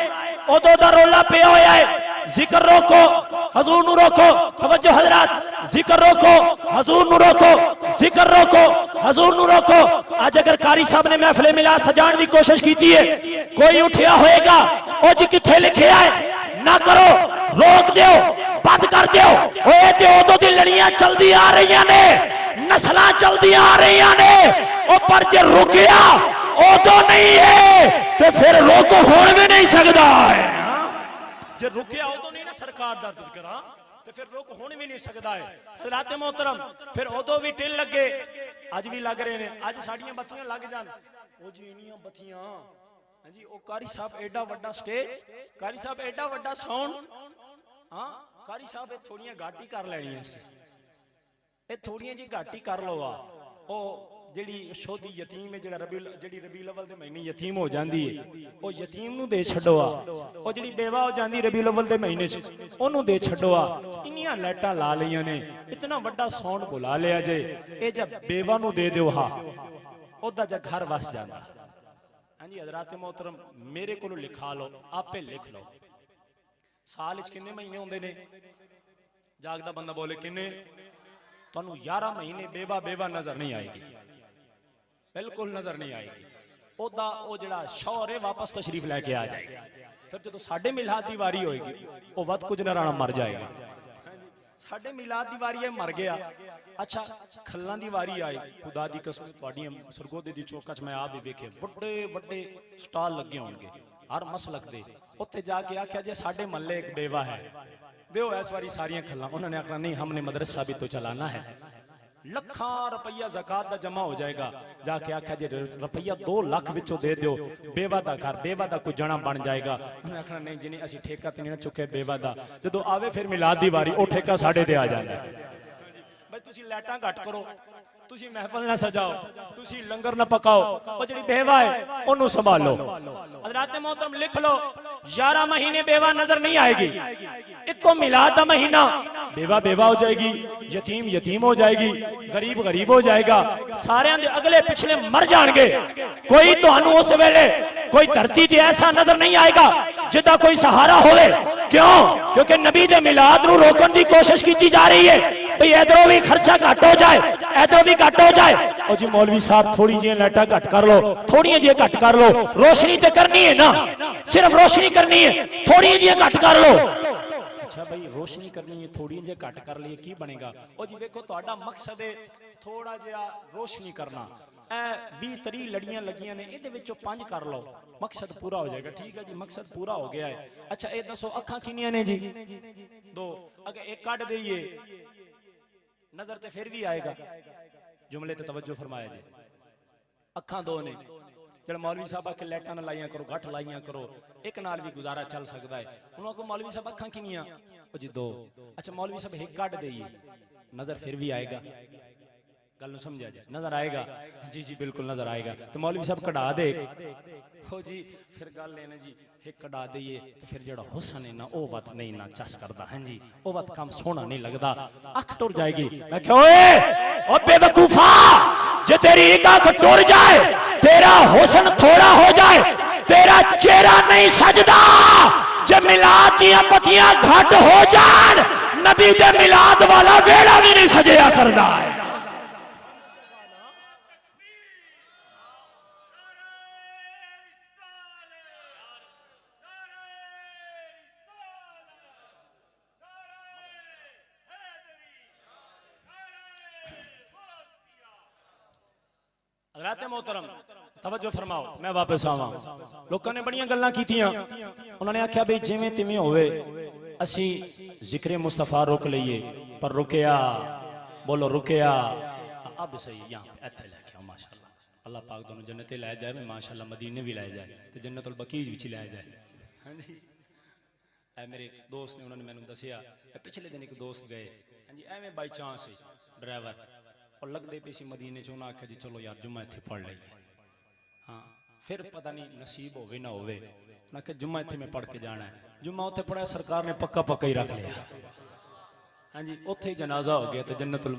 उदों दा रोला पिया होया है, जिक्र रोको हजूर नू रोको, तवज्जो हजरात जिक्र रोको हजूर नू रोको, जिक्र रोको हजूर नू रोको। आज अगर कारी साहब ने महफिल मिलाद सजाने की कोशिश की है, कोई उठिया होएगा ओ जी किथे लिखिया है ना करो, रोक दो, बंद कर दो। ओए ते उदों दी लड़ियां चलदी आ रही ने, नस्लां चलदी आ रही ने, ओ पर जे रुकिया उदों नहीं है ते फिर रोक होण भी नहीं सकदा है। जे रुकिया उदों नहीं ना सरकार दा तज़किरा ते फिर रोक होण भी नहीं सकदा है। हज़रात मोहतरम फिर उदों भी टिल लगे, अज भी लग रहे ने। अज साड़ियां बत्तियां लग जान, ओ जी इन्नियां बत्तियां, हां जी, ओ कारी साहब एडा वड्डा स्टेज, कारी साहब एडा वड्डा साउंड, हां कारी साहब थोड़ियां घाटी कर लैणियां सी, ए थोड़ियां जी घाटी कर लो। आ ओ जिहड़ी शोधी यतीम है, जिहड़ा रबीउल अव्वल दे महीने यतीम हो जांदी है, ओ यतीम नू दे छड्डो। आ ओ जिहड़ी बेवा हो जांदी रबीउल अव्वल दे महीने च, ओनू दे छड्डो। आ इन्नियां लाइटां ला लईयां ने, इतना वड्डा साउंड बुला लिया जे, ए जब बेवा नू दे दिओ हा ओदा जा घर वस जांदा। हां जी हज़रात मोहतरम मेरे कोलों लिखा लो, आपे लिख लो, साल च किन्ने महीने होंदे ने? जागदा बंदा बोले किन्ने? तुहानू 11 महीने बेवा बेवा नजर नहीं आएगी, बिल्कुल नजर नहीं आएगी। ओदा ओ जिहड़ा शौहर है वापस तशरीफ लेके आ जाएगा। फिर जो साडे मिलाद दी वारी होएगी ओ वत कुछ नराणा मर जाएगा। साडे मिलाद दी वारी है मर गया, अच्छा खल्लां दी वारी आई, खुदा दी कसम तुहाडियां सरगोदे दी चौका च मैं आप भी वेखे वड्डे वड्डे स्टाल लगे होणगे हर मसलक दे। उत्थे जाके आख्या जे साडे महल्ले एक बेवा है, दिओ इस बारी सारियां खल्लां। उन्होंने आखना नहीं हमने मदरसा भी तो चलाना है। लखा रुपया ज़कात दा जमा हो जाएगा। जाके आख्या जे रुपया 2 लाख विचों दे दिओ, बेवा दा घर बेवा दा कोई जना बन जाएगा। उन्हें आखना नहीं जिन्हें असी ठेका ते नहीं चुके बेवा दा, जदों आवे फिर मिलाद दी वारी ओ ठेका साडे ते आ जांदा। भाई तुसी लाइटां घट करो, तुसी महफिल ना सजाओ, तुसी लंगर ना पकाओ, ओ जिहड़ी बेवा है ओनू संभालो। हज़रात मोहतरम लिख लो, 11 महीने बेवा नजर नहीं आएगी, इको मिलाद दा महीना बेवा बेवा हो जाएगी, यतीम यतीम हो जाएगी, गरीब गरीब हो जाएगा, सारे दे अगले पिछले मर जाएंगे। कोई तुहानू उस वेले कोई धरती ते ऐसा नजर नहीं आएगा जिदा कोई सहारा होवे। क्यों? क्योंकि नबी दे मिलाद नू रोकन की कोशिश की जा रही है। भाई इधरों भी खर्चा घट हो जाए, इधरों भी घट हो जाए। और जी मौलवी साहब थोड़ी जी लाइटां घट कर लो, थोड़ी जी घट कर लो, रोशनी तो करनी है ना, सिर्फ रोशनी करनी है, थोड़ी जी घट कर लो। अच्छा भाई रोशनी करनी है, थोड़ी जी घट कर लिए की बनेगा? और जी देखो तुहाडा मकसद है थोड़ा जिहा रोशनी करना, 20-30 लड़ियां लगियां ने, इहदे विचों 5 कर लो, मकसद पूरा हो जाएगा। ठीक है जी मकसद पूरा हो गया है। अच्छा ये दसो अखां किनियां ने जी? 2। अगर एक कट दईए नजर ते फिर भी आएगा। जुमले ते तवज्जो फरमाया जी, अखां 2 ने, जड़ मौलवी साहब आके लाइटां ना लाइयां करो, घट लाइयां करो, एक नाल भी गुजारा चल सकता है। उन्होंने को मौलवी साहब अखां किनियां? जी 2। अच्छा मौलवी साहब एक कट दईए नजर फिर भी आएगा, गल समझा जाए, नजर आएगा? जी जी बिल्कुल नजर आएगा। तो मौलवी साहब कढ़ा दे हो जी, फिर गल लेने जी एक कढ़ा दईए तो फिर जो हुसन है ना वो बात नहीं ना चस करता। हाँ जी वो बात काम सोना नहीं लगता, अख टुर जाएगी। मैं क्या ओए ओ बेवकूफा, जे तेरी एक अख टुर जाए, तेरा हुसन थोड़ा हो जाए, तेरा चेहरा नहीं सजदा। जे मिलाद दियां पत्तियां घट हो जान, नबी दे मिलाद वाला वेड़ा भी नहीं सजया करदा है। हज़रात मोहतरम तवज्जो फरमाओ, मैं वापस आवा। लोगों ने बड़ियां गल्लां कीतियां, उन्होंने आख्या भाई जिवें तिवें होवे असी जिक्रे मुस्तफा रोक लईए, पर रुकिया, बोलो रुकिया, अब सही यहाँ इत्थे लैके आओ माशाअल्लाह अल्लाह पाक दोनों जन्नते लै जाए माशाअल्लाह मदीने भी लै जाए तो जन्नतुल बकीज भी लै जाए। हाँ जी ए मेरे दोस्त ने उन्होंने मैंने दसिया पिछले दिन एक दोस्त गए हाँ जी एवें बाई चांस ही ड्राइवर और लगते पे सी मदीने च उन्हें आख्या जी चलो यार जुम्मा इत्थे पढ़ ली। हाँ फिर पता नहीं नसीब होवे ना होवे उन्हें आख्या जुम्मा इत्थे मैं पढ़ के जाना है। जुम्मा उत्थे पढ़ा सरकार ने पक्का पक्का ही रख लिया। हाँ जी उत्थे ही जनाजा हो गया तो जन्नतुल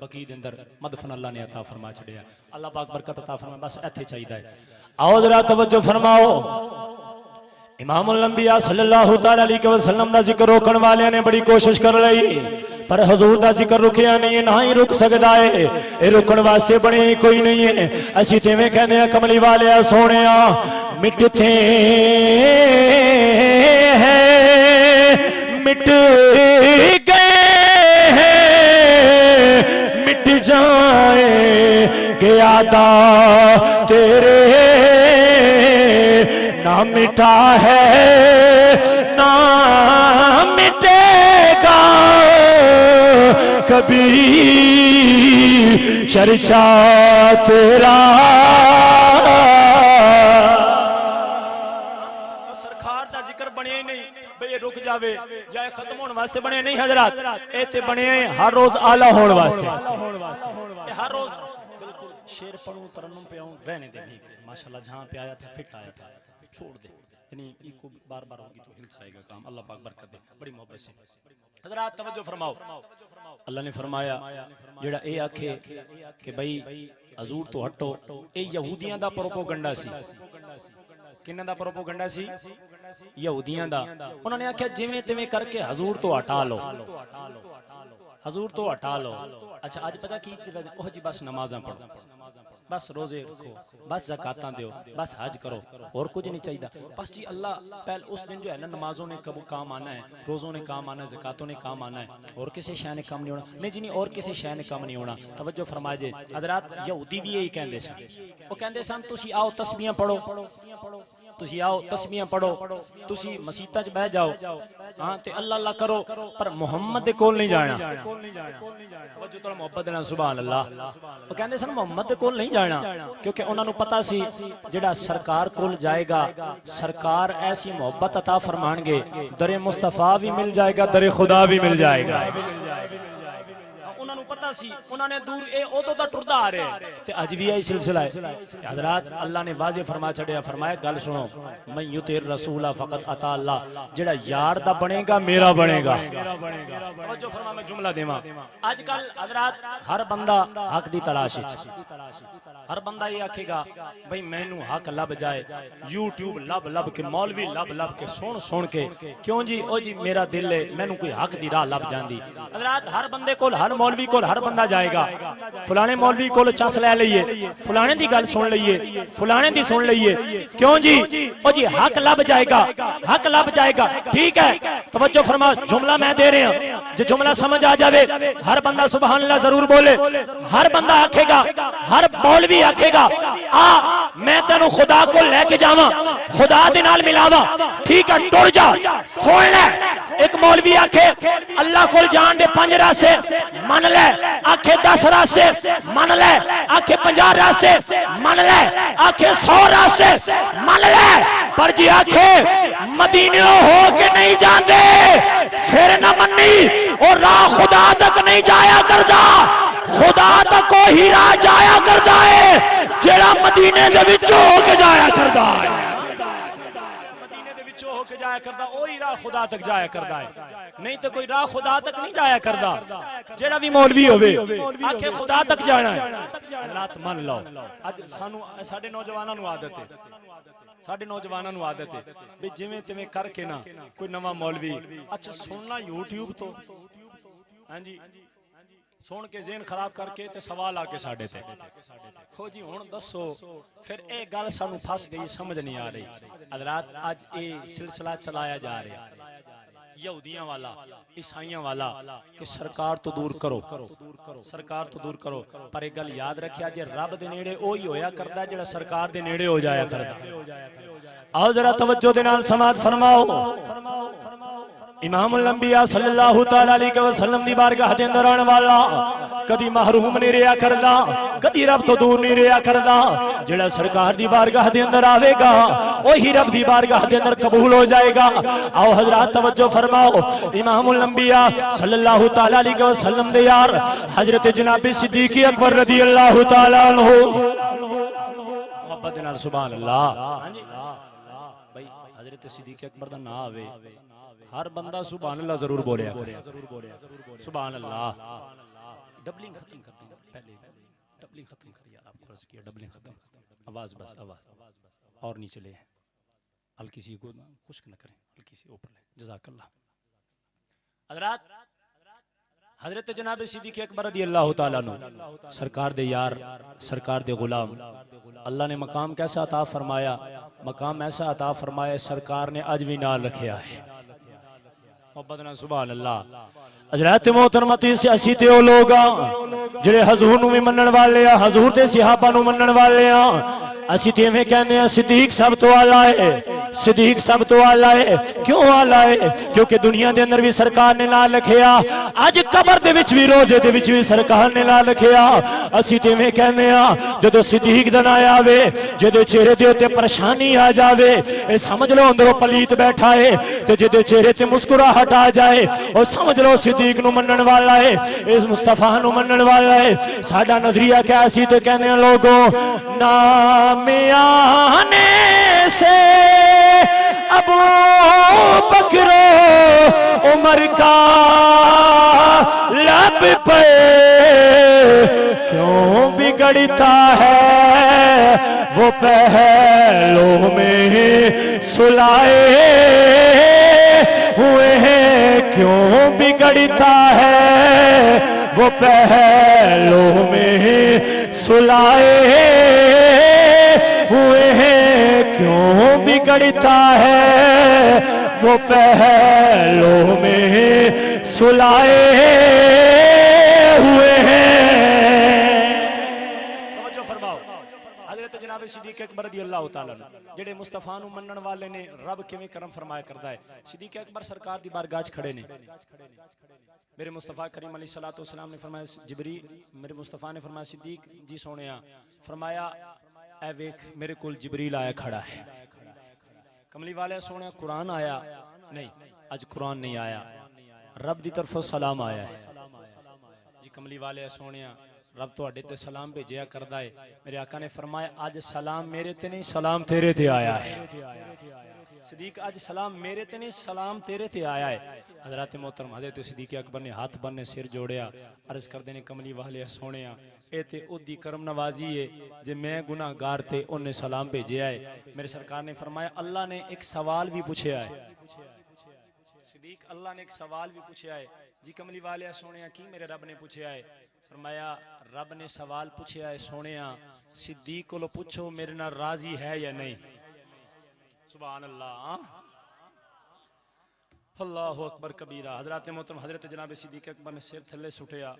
बकी दे अंदर मदफन अल्लाह ने अता फरमा छड़िया। अल्लाह पाक बरकत अता फरमा बस इत्थे चाहिदा है। आओ जरा तवज्जो फरमाओ इमामुल अंबिया सल्लल्लाहु तआला अलैहि वसल्लम दा जिक्र रोकण वालियां ने बड़ी कोशिश कर लई पर हजूर दा जिक्र रुकिया नहीं है ना ही रुक सकदा है। ये रुकण वास्ते बने ही कोई नहीं है। असीं तेवें कहंदे आ कमली वालिया सोहणिया मिटते हैं मिट गए हैं मिट जाएंगे यादा तेरे ना मिटा है ना मिटेगा कभी चर्चा तेरा। सरकार दा जिक्र बने ही नहीं भाई ये रुक जावे या ये खत्म होने वास्ते बने नहीं हजरत ये ते बने हर रोज आला होने वास्ते हर रोज बिल्कुल शेर पढ़ूं तरन्नुम पे आऊं रहने दे नहीं माशाल्लाह जहां पे आया था फिट आया था छोड़ दे यानी इको बार बार होगी तो हिलता रहेगा काम। अल्लाह पाक बरकत दे बड़ी मोहब्बत से हजरत तवज्जो फरमाओ। अल्लाह ने फरमाया जेड़ा ए आखे कि भाई हजूर तो हटो ए यहूदियां दा प्रोपोगंडा सी। किन्ना दा प्रोपोगंडा सी यहूदियां दा। उन्होंने आख्या जिवें तिवें करके हजूर तो हटा लो हजूर तो हटा लो। अच्छा आज पता की ओह जी बस नमाज़ां पढ़ो बस रोजे रखो बस ज़कातां दो बस हज करो और कुछ नहीं चाहिए। बस जी अल्लाह पहले उस दिन जो है ना नमाजों ने कब काम आना है रोज़ों ने काम आना है ज़कातों ने काम आना है और किसी शय ने काम नहीं होना। नहीं जी नहीं और किसी शय ने काम नहीं होना। तवज्जो फरमाए जे हज़रात यहूदी भी यही कहते सन। वो कहते सन तुसी आओ तस्बीहां पढ़ो तुसी आओ तस्बीहां पढ़ो तुसी मसीतां च बह जाओ हाँ ते अल्लाह अल्लाह करो पर मुहम्मद दे कोल नहीं जाना। तवज्जो तोड़ा मोहब्बत नाल सुभान अल्लाह। वो कहते सन मुहम्मद दे कोल नहीं जाना क्योंकि उन्होंने पता सी जेड़ा सरकार कोल जाएगा सरकार ऐसी मोहब्बत अता फरमाएंगे दरे मुस्तफा भी मिल जाएगा दरे खुदा भी मिल जाएगा। उन्होंने पता सी उन्होंने दूर ए ओदो दा टुरदा आ रहे ते अज भी यही सिलसिला है। हजरात अल्लाह ने वाजे फरमा छड़िया फरमाया गल सुनो मैं युतिर रसूला फकत अता अल्लाह जेड़ा यार दा बनेगा मेरा बनेगा। तवज्जो फरमा मैं जुमला देवां आजकल हजरात हर बंदा हक दी तलाश विच हर बंदा ये आखेगा भाई मैनू हक लब जाए यूट्यूब लब लब के मौलवी लब लब के सुन सुन के क्यों जी ओ जी मेरा दिल है मैनू कोई हक दी राह लब जांदी। हजरात हर बंदे कोल हर मौलवी कोल हर बंदा जाएगा फलाने मौलवी कोल चस लै लईए फलाने दी गल सुन लईए फलाने दी सुन लईए क्यों जी ओ जी हक लब जाएगा ठीक है। तवज्जो फरमा जुमला मैं दे रहा जो जुमला समझ आ जावे हर बंदा सुभान अल्लाह जरूर बोले। हर बंदा आखेगा हर मौलवी आखेगा आ मैं तेनू खुदा को लेके जावा खुदा दे नाल मिलावा ठीक है टुर जा सुन ले। एक मौलवी आखे अल्लाह को जान दे 5 रास्ते मन ले आखे 10 रास्ते मन ले आखे 50 रास्ते मन ले आखे 100 रास्ते मन ले पर जी आखे मदीने हो के नहीं जाते फिर न मन्नी और राह खुदा तक नहीं जाया करता खुदा तक को ही राह जाया करता है जेड़ा मदीने दे विचों होके जाया करता है। मदीने दे विचों होके जाया करता ओही राह खुदा तक जाया करता है नहीं तो कोई राह खुदा तक नहीं जाया करता। जेड़ा भी मौलवी होवे आखे खुदा तक जाना है हालात मन लो। आज सानू साडे नौजवानां नू आदत है साडे नौजवानां नू आदत है भी जिवें तिवें करके ना कोई नवा मौलवी अच्छा सुनना यूट्यूब तो हां जी सुन के ज़हन खराब करके ते सवाल आके साडे ते हो जी हुण दसो फिर ए गल सानू फस गई समझ नहीं आ रही। हज़रात आज ए सिलसिला चलाया जा रहा यहूदियां वाला ईसाइयां वाला कि सरकार तो दूर करो सरकार तो दूर करो पर एक गल याद रखिया जे रब दे नेड़े ओही होया करदा जेड़ा सरकार दे नेड़े हो जाया करदा। आओ जरा तवज्जो दे नाल समाअत फरमाओ। इमामुल अंबिया सल्लल्लाहु तआला अलैहि वसल्लम दी बारगाह दे अंदर आने वाला कदी महरूम नहीं रहा करदा, कदी रब तो दूर नहीं रहा करदा। जेड़ा सरकार दी बारगाह दे अंदर आवेगा वही रब दी बारगाह दे अंदर कबूल हो जाएगा। आओ हजरात तवज्जो फरमाओ, इमामुल अंबिया सल्लल्लाहु तआला अलैहि वसल्लम दे यार हजरत जनाब सिद्दीक अकबर रदियल्लाहु तआला अन्हु मोहब्बत नाल सुभान अल्लाह। भाई हजरत सिद्दीक अकबर दा नाम आवे हर बंदा सुभान अल्लाह जरूर बोलिया सुभान अल्लाह। डबलिंग खत्म कर दी पहले, डबलिंग खत्म करिए, आपको अर्ज किया डबलिंग खत्म, आवाज बस आवाज और नीचे ले, हल्की सी को खुश्क न करें, हल्की सी ऊपर ले, जज़ाकल्लाह। हजरत हजरत जनाब सिद्दीक अकबर रदियल्लाहु ताला अन्हु सरकार दे यार, सरकार दे गुलाम, अल्लाह ने मकाम कैसा अता फरमाया, मकाम ऐसा अता फरमाया सरकार ने अज भी नाल रखा है। मोहब्बत नाल सुभान अल्लाह। हजरत मोहतरमती से असी ते ओ लोग जेड़े हजूर नूं भी मनण वाले आ, हजूर दे सहाबा नूं मनण वाले आ। असी ते इवें कहने आ सिद्दीक सब तो आला है, सिद्दीक सब तो आला है। क्यों आला है? क्योंकि दुनिया दे अंदर भी सरकार ने नाल लिखिया, अज कबर दे विच भी रोजे दे विच भी सरकार ने नाल लिखिया। असी ते इवें कहने आ जदों सिद्दीक दा नाम आवे, जेदे चेहरे दे उत्ते परेशानी आ जावे, ए समझ लो अंदरों पलीत बैठा है, ते जेदे चेहरे ते मुस्कुराहट आ जाए ओ समझ लो सिद्दीक नूं मनण वाला है, इस मुस्तफा नूं मनण वाला है। साडा नजरिया क्या असी ते कहने लोगों नाम आने से अबू बकर उमर का लब पे क्यों बिगड़ता है वो पहलों में सुलाए हुए हैं, क्यों बिगड़ता है वो पहलों में सुलाए हुए हैं, क्यों बिगड़ता है वो पहलों में सुलाए हुए हैं। तवज्जो फरमाओ, हजरत जनाब सिद्दीक अकबर रदियल्लाहु ताला जेड़े मुस्तफा नूं मनण वाले ने रब किवें करम फरमाया करदा है। सिद्दीक अकबर सरकार दी बारगाह च खड़े ने, मेरे मुस्तफ़ा करीम अलैहिस्सलातु वस्सलाम ने फरमाया जिब्रील, मेरे मुस्तफ़ा ने फरमाया सिद्दीक जी सोनिया, फरमाया ऐ वेख मेरे कोल जिब्रील आया खड़ा है। कमली वाले सोनिया कुरान आया नहीं, आज कुरान नहीं आया, रब दी तरफों सलाम आया है जी। कमली वाले सोनिया रब तुहाडे ते सलाम भेजिया करदा है। मेरे आका ने फरमाया आज सलाम मेरे ते नहीं सलाम तेरे ते आया है। सिद्दीक आज सलाम मेरे ते नहीं सलाम तेरे ते आया है। हजरत मोहतरम हजरत सिद्दीक अकबर ने हाथ बन्ने सिर जोड़िया, अर्ज करदे ने कमली वाले सोनिया ए ते ओदी करम नवाजी है जे मैं गुनाहगार ते उन्हें सलाम भेजिया है। मेरे सरकार ने फरमाया अल्लाह ने एक सवाल भी पूछा है। सिद्दीक अल्लाह ने एक सवाल भी पूछा है जी। कमली वाले सोनिया की मेरे रब ने पूछा है? फरमाया रब ने सवाल पूछा है सोनिया सिद्दीक को पूछो मेरे नाल राजी है या नहीं। सुभान अल्लाह, अल्लाहु अकबर कबीरा। हजरत मोहतरम हजरत जनाब सिद्दीक अकबर ने सिर थले सुटिया,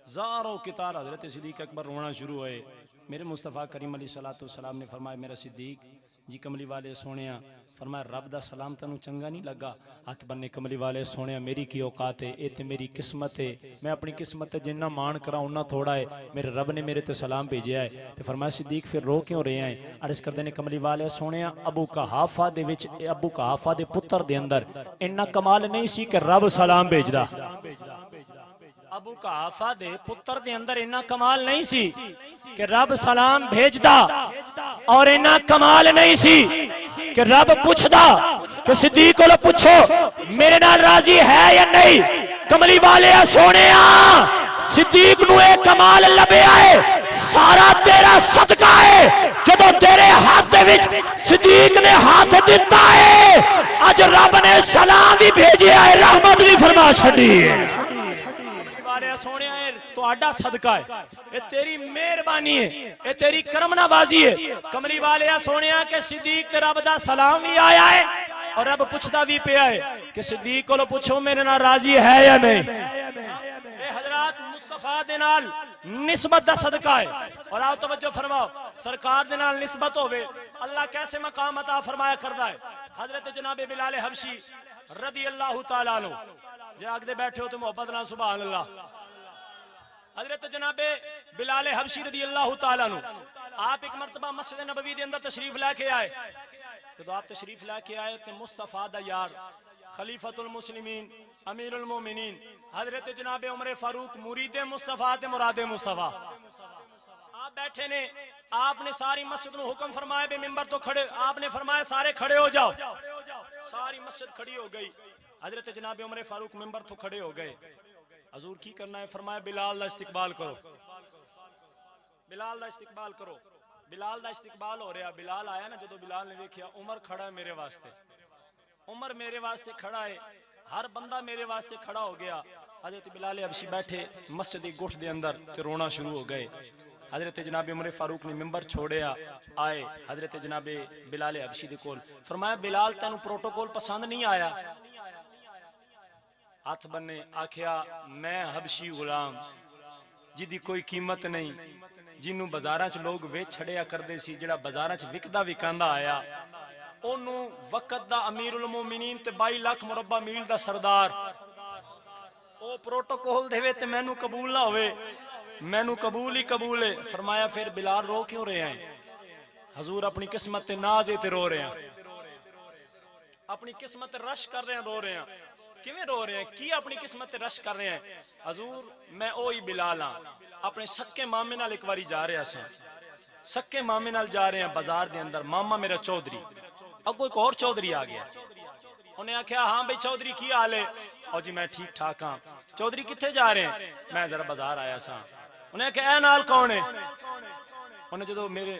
ज़ारों की तार हजरत सिद्दीक अकबर रोना शुरू हुए। मेरे मुस्तफ़ा करीम अलैहिस्सलातु वस्सलाम ने फरमाया मेरा सिद्दीक जी कमली वाले सोनिया, फरमाया रब दा सलाम तैनूं चंगा नहीं लगा? हथ बन्ने कमली वाले सोनिया मेरी की औकात है, ये तो मेरी किस्मत है, मैं अपनी किस्मत जिन्ना मान करा उन्ना थोड़ा है, मेरे रब ने मेरे ते सलाम भेजा है। तो फरमाया सिद्दीक फिर रो क्यों रहे हैं? अर्ज करते हैं कमली वाले सोनिया अबू कहाफा दे विच, अबू कहाफा दे पुत्र दे अंदर इन्ना कमाल नहीं सी कि रब सलाम भेजदा। अबू कहाफा दे पुत्र दे अंदर इन्ना कमाल नहीं सी कि रब सलाम भेजदा, और इन्ना कमाल नहीं सी कि रब पूछदा कि सिद्दीक को पूछो मेरे नाल राजी है या नहीं। कमली वाले सोनिया सिद्दीक नूं ए कमाल लभया है, सारा तेरा सदका है। जदों तेरे हाथ दे विच सिद्दीक ने हाथ दिता है, अज रब ने सलाम भी भेजिया है, रहमत भी फरमा छड़ी है। सोने तुहाडा सदका है, ये तेरी मेहरबानी है, ये तेरी करम नवाजी है। कमली वाले सोने के सिद्दीक ते रब दा सलाम भी आया है, और रब पूछदा भी पिया है कि सिद्दीक को पूछो मेरे नाल राजी है या नहीं। हजरत मुस्तफा दे नाल निस्बत दा सदका है। और आओ तवज्जो फरमाओ, सरकार दे नाल निस्बत होवे अल्लाह कैसे मकाम अता फरमाया करदा है। हजरत जनाब बिलाल हबशी रदी अल्लाह तआला अन्हु जे आगदे बैठे हो तो मोहब्बत नाल सुभान अल्लाह। हजरत जनाबे बिलाल हबशी रदी अल्लाह तआला नु आप एक मरतबा मस्जिद नबवी के अंदर तशरीफ लेके आए। जब आप तशरीफ लेके आए तो मुस्तफा दा यार खलीफतुल मुस्लिमीन अमीरुल मोमिनीन हजरत जनाबे उमर फारूक मुरीद मुस्तफा ते मुराद मुस्तफा आप बैठे ने। आपने सारी मस्जिद को हुक्म फरमाया बे मिंबर तो खड़े, आपने फरमाया सारे खड़े हो जाओ। सारी मस्जिद खड़ी हो गई। हजरत जनाबे उमर फारूक मिंबर तो खड़े हो गए। हजूर की करना है? फरमाया बिलाल दा इस्तिकबाल करो, बिलाल दा इस्तिकबाल करो। बिलाल दा इस्तिकबाल हो रहा। बिलाल आया ना, जो बिलाल ने देखा उमर खड़ा है मेरे वास्ते, उमर मेरे वास्ते खड़ा है, हर बंदा मेरे वास्ते खड़ा हो गया। हजरत बिलाल हबशी बैठे मस्जिद गुठ के अंदर ते रोना शुरू हो गए। हजरत जनाबे उमर फारूक ने मिंबर छोड़िया, आए हजरत जनाबे बिलाल हबशी दे कोल। फरमाया बिलाल तेनू प्रोटोकॉल पसंद नहीं आया? हाथ बन्ने आखिया मैं हबशी गुलाम जिदी कोई कीमत नहीं, जिन्हों बाजारां च लोग वेच छड़िया करते सी, जिहड़ा बाजारां च विकदा विकांदा आया ओनू वक्त दा अमीरुल मोमिनीन ते 22 लाख मुरब्बा मील दा सरदार ओ प्रोटोकॉल देवे ते मैनू कबूल ना होवे, मैनू कबूल ही कबूल है। फरमाया फिर बिलाल रो क्यों रहे हैं? हजूर अपनी किस्मत ते नाज ते रो रहे हैं, अपनी किस्मत रश कर रहे हैं, रो रहे हैं। किवें रो रहे हैं? की अपनी किस्मत ते रश कर रहे हैं? हजूर मैं ओही बिलाल हाँ, अपने सक्के मामे नाल एक बारी जा रहा सा, सक्के मामे नाल जा रहे हैं बाजार दे अंदर, मामा मेरा चौधरी, अगो एक और चौधरी आ गया। उन्हें आख्या हाँ भाई चौधरी की हाल है? और जी मैं ठीक ठाक हाँ। चौधरी किथे जा रहे हैं? मैं जरा बाजार आया सा। उन्हें आख्या ए नाल कौन है? उन्हें जो मेरे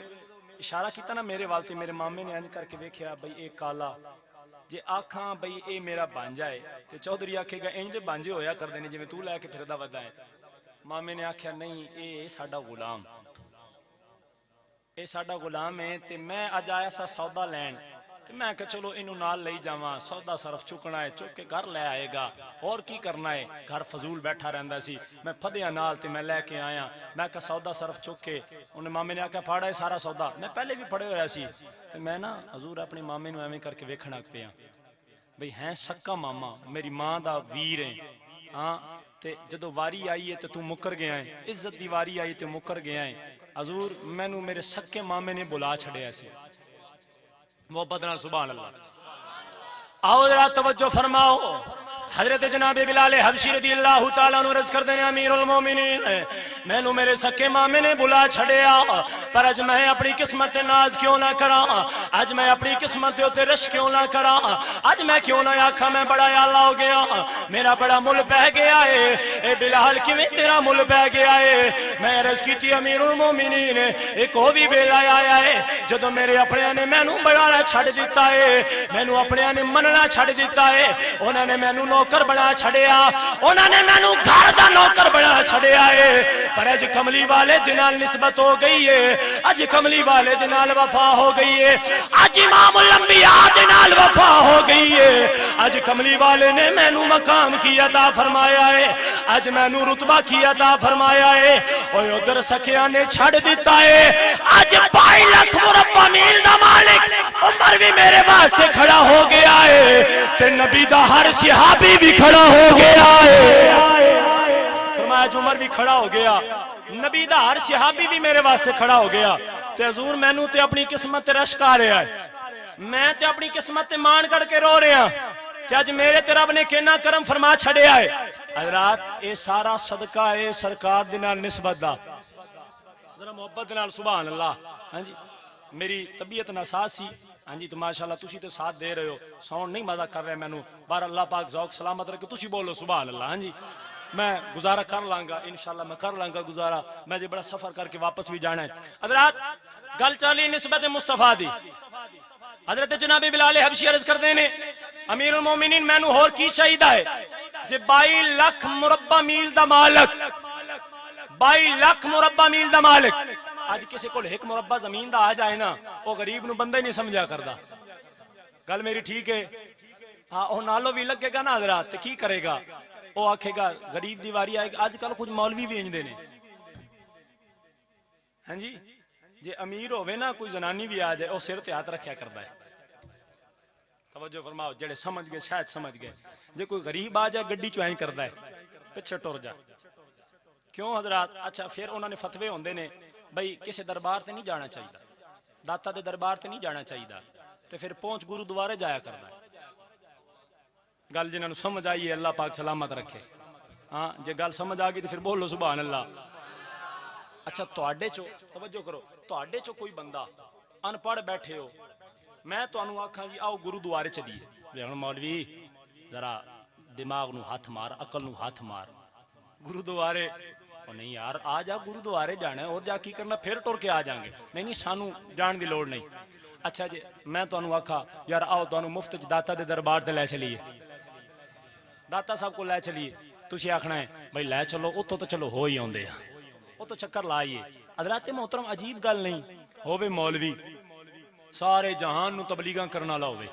इशारा किया ना मेरे वाल, मेरे मामे ने इंज करके वेख्या भाई एक काला जे आखा बई ए मेरा बांझा है तो चौधरी आखेगा इंज दे बांझे होया करदे ने जिवें तू लैके फिरदा वदा है। मामे ने आख्या नहीं ए साडा गुलाम, ए साडा गुलाम है ते मैं अज आया सा सौदा लैन, ते मैं कहा चलो इनू नाल लई जावां, सौदा सरफ चुकना है, चुक के घर लै आएगा, और की करना है, घर फजूल बैठा रहिंदा सी। मैं फदिया नाल ते मैं लैके आया, मैं कहा सौदा सरफ चुक के। उन्हें मामे ने आख्या फाड़ा है सारा सौदा, मैं पहले भी फड़े होया सी। ते मैं ना हजूर अपने मामे नू एवें करके वेखण लग पिया बई हैं सक्का मामा मेरी मां दा वीर है, हाँ ते जदों वारी आई है तो तू मुकर गया है, इज्जत दी वारी आई तो मुकर गया है। हजूर मैनू मेरे सक्के मामे ने बुला छड़िया सी। मोहब्बत नाल सुभान अल्लाह। आओ जरा तवज्जो फरमाओ। हजरत जनाबे बिलाल हबशी रदी अल्लाह तआला नु अर्ज करदे ने अमीरुल मोमिनीन मैनू मेरे सके मामे ने बुला छड़िया, पर अज मैं अपनी किस्मत ते नाज क्यों ना करा, अज मैं अपनी किस्मत दे उत्ते रश क्यों ना करा, अज मैं क्यों ना आखा मैं बड़ा आला हो गया, मेरा बड़ा मुल पै गया है। ए बिलाल किवें तेरा मुल पै गया है? मैं अर्ज कीती अमीरुल मोमिनीन एक ओ भी वेला आया है जदों मेरे अपने ने मैनू बनाना छड़ दिता है, मैनू अपने ने मनना छड़ दिता है, उन्होंने मैनू नौकर बना छड़िया, उन्होंने मैनू घर दा नौकर बना छड़िया है। पर अज कमली वाले दिन नाल निस्बत हो गई है, अज कमली वाले दिन नाल वफा हो गई है, अज इमामुल अंबिया दे नाल वफा हो गई है, अज कमली वाले ने मैनू मकाम की अता फरमाया है, अज मैनू रुतबा की अता फरमाया है। ओए उधर सखिया ने छड़ दिता है, अज 22 लाख मुरब्बा मील दा मालिक उमर भी मेरे वास्ते खड़ा हो गया है, ते नबी दा हर सहाबी भी खड़ा हो गया है। फरमाया उमर भी खड़ा हो गया, नबी दा हर सहाबी भी मेरे वास्ते खड़ा हो गया। ते हजूर मैनू ते अपनी किस्मत ते रश कर रहा है, मैं ते अपनी किस्मत ते मान करके रो रहा कि अज मेरे ते रब ने कितना करम फरमा छड़िया है। हजरात ये सारा सदका है सरकार दे नाल निस्बत दा, जरा मोहब्बत दे नाल सुभान अल्लाह। हाँ जी मेरी तबीयत नासाज सी, हाँ जी तो माशाअल्लाह तुसी तो साथ दे रहे हो, साउंड नहीं मजा कर रहे मैनू, बार अल्लाह पाक ज़ौक सलामत रखे, तुसी बोलो सुभान अल्लाह। हाँ जी मैं गुजारा कर लांगा इंशाअल्लाह, मैं कर लांगा गुजारा, मैं जो बड़ा सफर करके वापस भी जाना है। हजरात गल चली निस्बत मुस्तफा दी। हजरत जनाबे बिलाल हबशी अर्ज करते ने अमीरुल मोमिनीन मैनू होर की चाहिदा है जे 22 लाख मुरब्बा मील दा मालिक, 22 लाख मुरब्बा मील दा मालिक अज किसी को एक मुरब्बा जमीन दा आ जाए ना, वो गरीब नू बंदा ही नहीं समझा करदा। गल मेरी ठीक है? हाँ वो नालो भी लगेगा ना हजरात, तो की करेगा, वो आखेगा गरीब दी वारी आएगी। अजकल कुछ मौलवी भी इंजदे ने, हाँ जी जे अमीर होवे ना कोई जनानी भी आ जाए वो सिर ते हाथ रखा करता है। तवज्जो फरमाओ, जेड़े समझ गए शायद समझ गए। जे कोई गरीब आ जाए गड्डी चो ऐं करता है पिछे टुर जा, क्यों हजरात? अच्छा फिर उन्होंने फतवे होंगे ने बई किसी दरबार से नहीं जाना चाहिए, दाता के दरबार से नहीं जाना चाहिए, तो फिर पहुंच गुरुद्वारे जाया करता है। गल जिन्होंने समझ आई है अल्लाह पाक सलामत रखे। हाँ जे गल समझ आ गई तो फिर बोलो सुभान अल्लाह। अच्छा तुहाडे चो तवज्जो करो, तुहाडे चो कोई बंदा अनपढ़ बैठे हो, मैं तुहानू आखां जी आओ गुरुद्वारे चलीए, हुण मौलवी जरा दिमाग नू हथ मार, अकल नू हथ मार, गुरुद्वारे ओ नहीं यार आ जा, गुरुद्वारे जाना है और जा की करना, फिर टुर के आ जाएंगे, नहीं नहीं सानू जान की लोड़ नहीं। अच्छा जी मैं तुहानू आखा यार आओ तुहानू मुफ्त च दाता दे दरबार ते लै चलीए, दाता साहब को लै चलीए, तुसीं आखना है भाई लै चलो, उतों तो चलो हो ही आउंदे आ, वो तो चक्कर लाइए। हज़रात मोहतरम अजीब गल नहीं होवे मौलवी सारे जहान नू तबलीगां करन वाला होवे,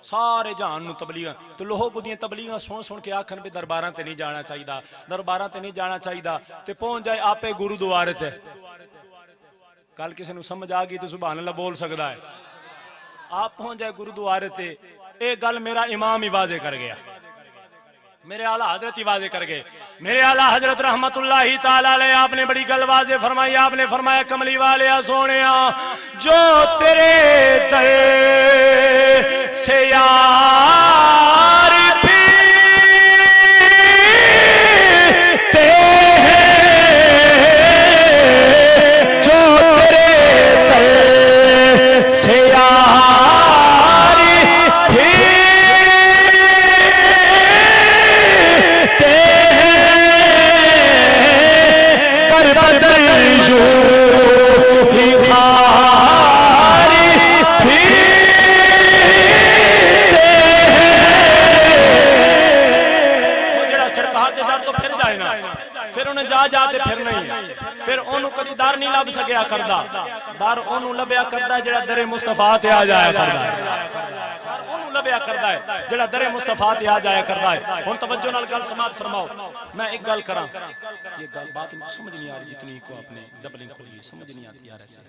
सारे जहान नू तबलीगां, तो लोग उहदियां तबलीगां सुन सुन के आखन भी दरबारां ते नहीं जाना चाहिए, दरबारां ते नहीं जाना चाहिए, ते पहुंच जाए आपे गुरुद्वारे ते। कल किसी नू समझ आ गई तो सुभान अल्लाह बोल सकता है। आप पहुंच जाए गुरुद्वारे ते, ये गल मेरा इमाम ही वाजे कर गया, मेरे आला हजरत ही वाजे कर गए। मेरे आला हजरत रहमतुल्लाहि ताला अलैह आपने बड़ी गल वाजे फरमाई, आपने फरमाया कमली वाले सोनिया जो तेरे दर से यार फिरते हैं, जो तेरे दर से यार फिरते कर बदल जो ही खारी फिरते वो जड़ा सरकार दे दर तो फिर जाए ना, फिर उन्हें जा जाते फिर नहीं, फिर ओनू कभी दर नहीं लभ सकिया करदा, दर ओनू लभ्या करदा जेड़ा दरे मुस्तफा ते आ जाया करदा है, लभ्या करदा है जेड़ा दरे मुस्तफा ते आ जाया करदा है। हुण तवज्जो नाल गल समाप्त फरमाओ, मैं एक गल करा, ये गल बात समझ नहीं आ रही जितनी को आपने डबलिंग खोली है, समझ नहीं आती यार ऐसे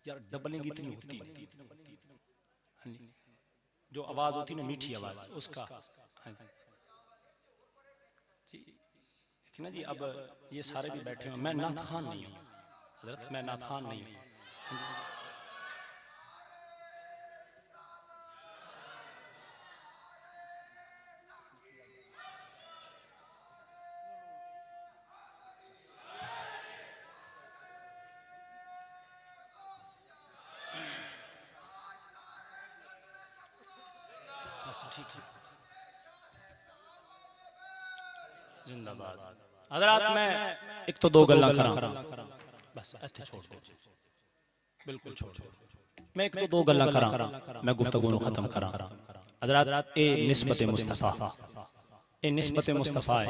यार, डबलिंग इतनी होती जो आवाज होती ना मीठी आवाज उसका ना जी। अब ये सारे भी बैठे हैं, मैं नाथ खान नहीं हूँ हजरत, मैं नाथ खान नहीं हूँ। जिंदाबाद। हज़रात मैं एक तो दो गल्लां करा, बस इत्थे छोड़ दो, बिल्कुल छोड़ दो, मैं एक तो दो गल्लां करा, मैं गुफ्तगू नूं खत्म करा। हज़रात ए निस्बत मुस्तफा, ए निस्बत मुस्तफा है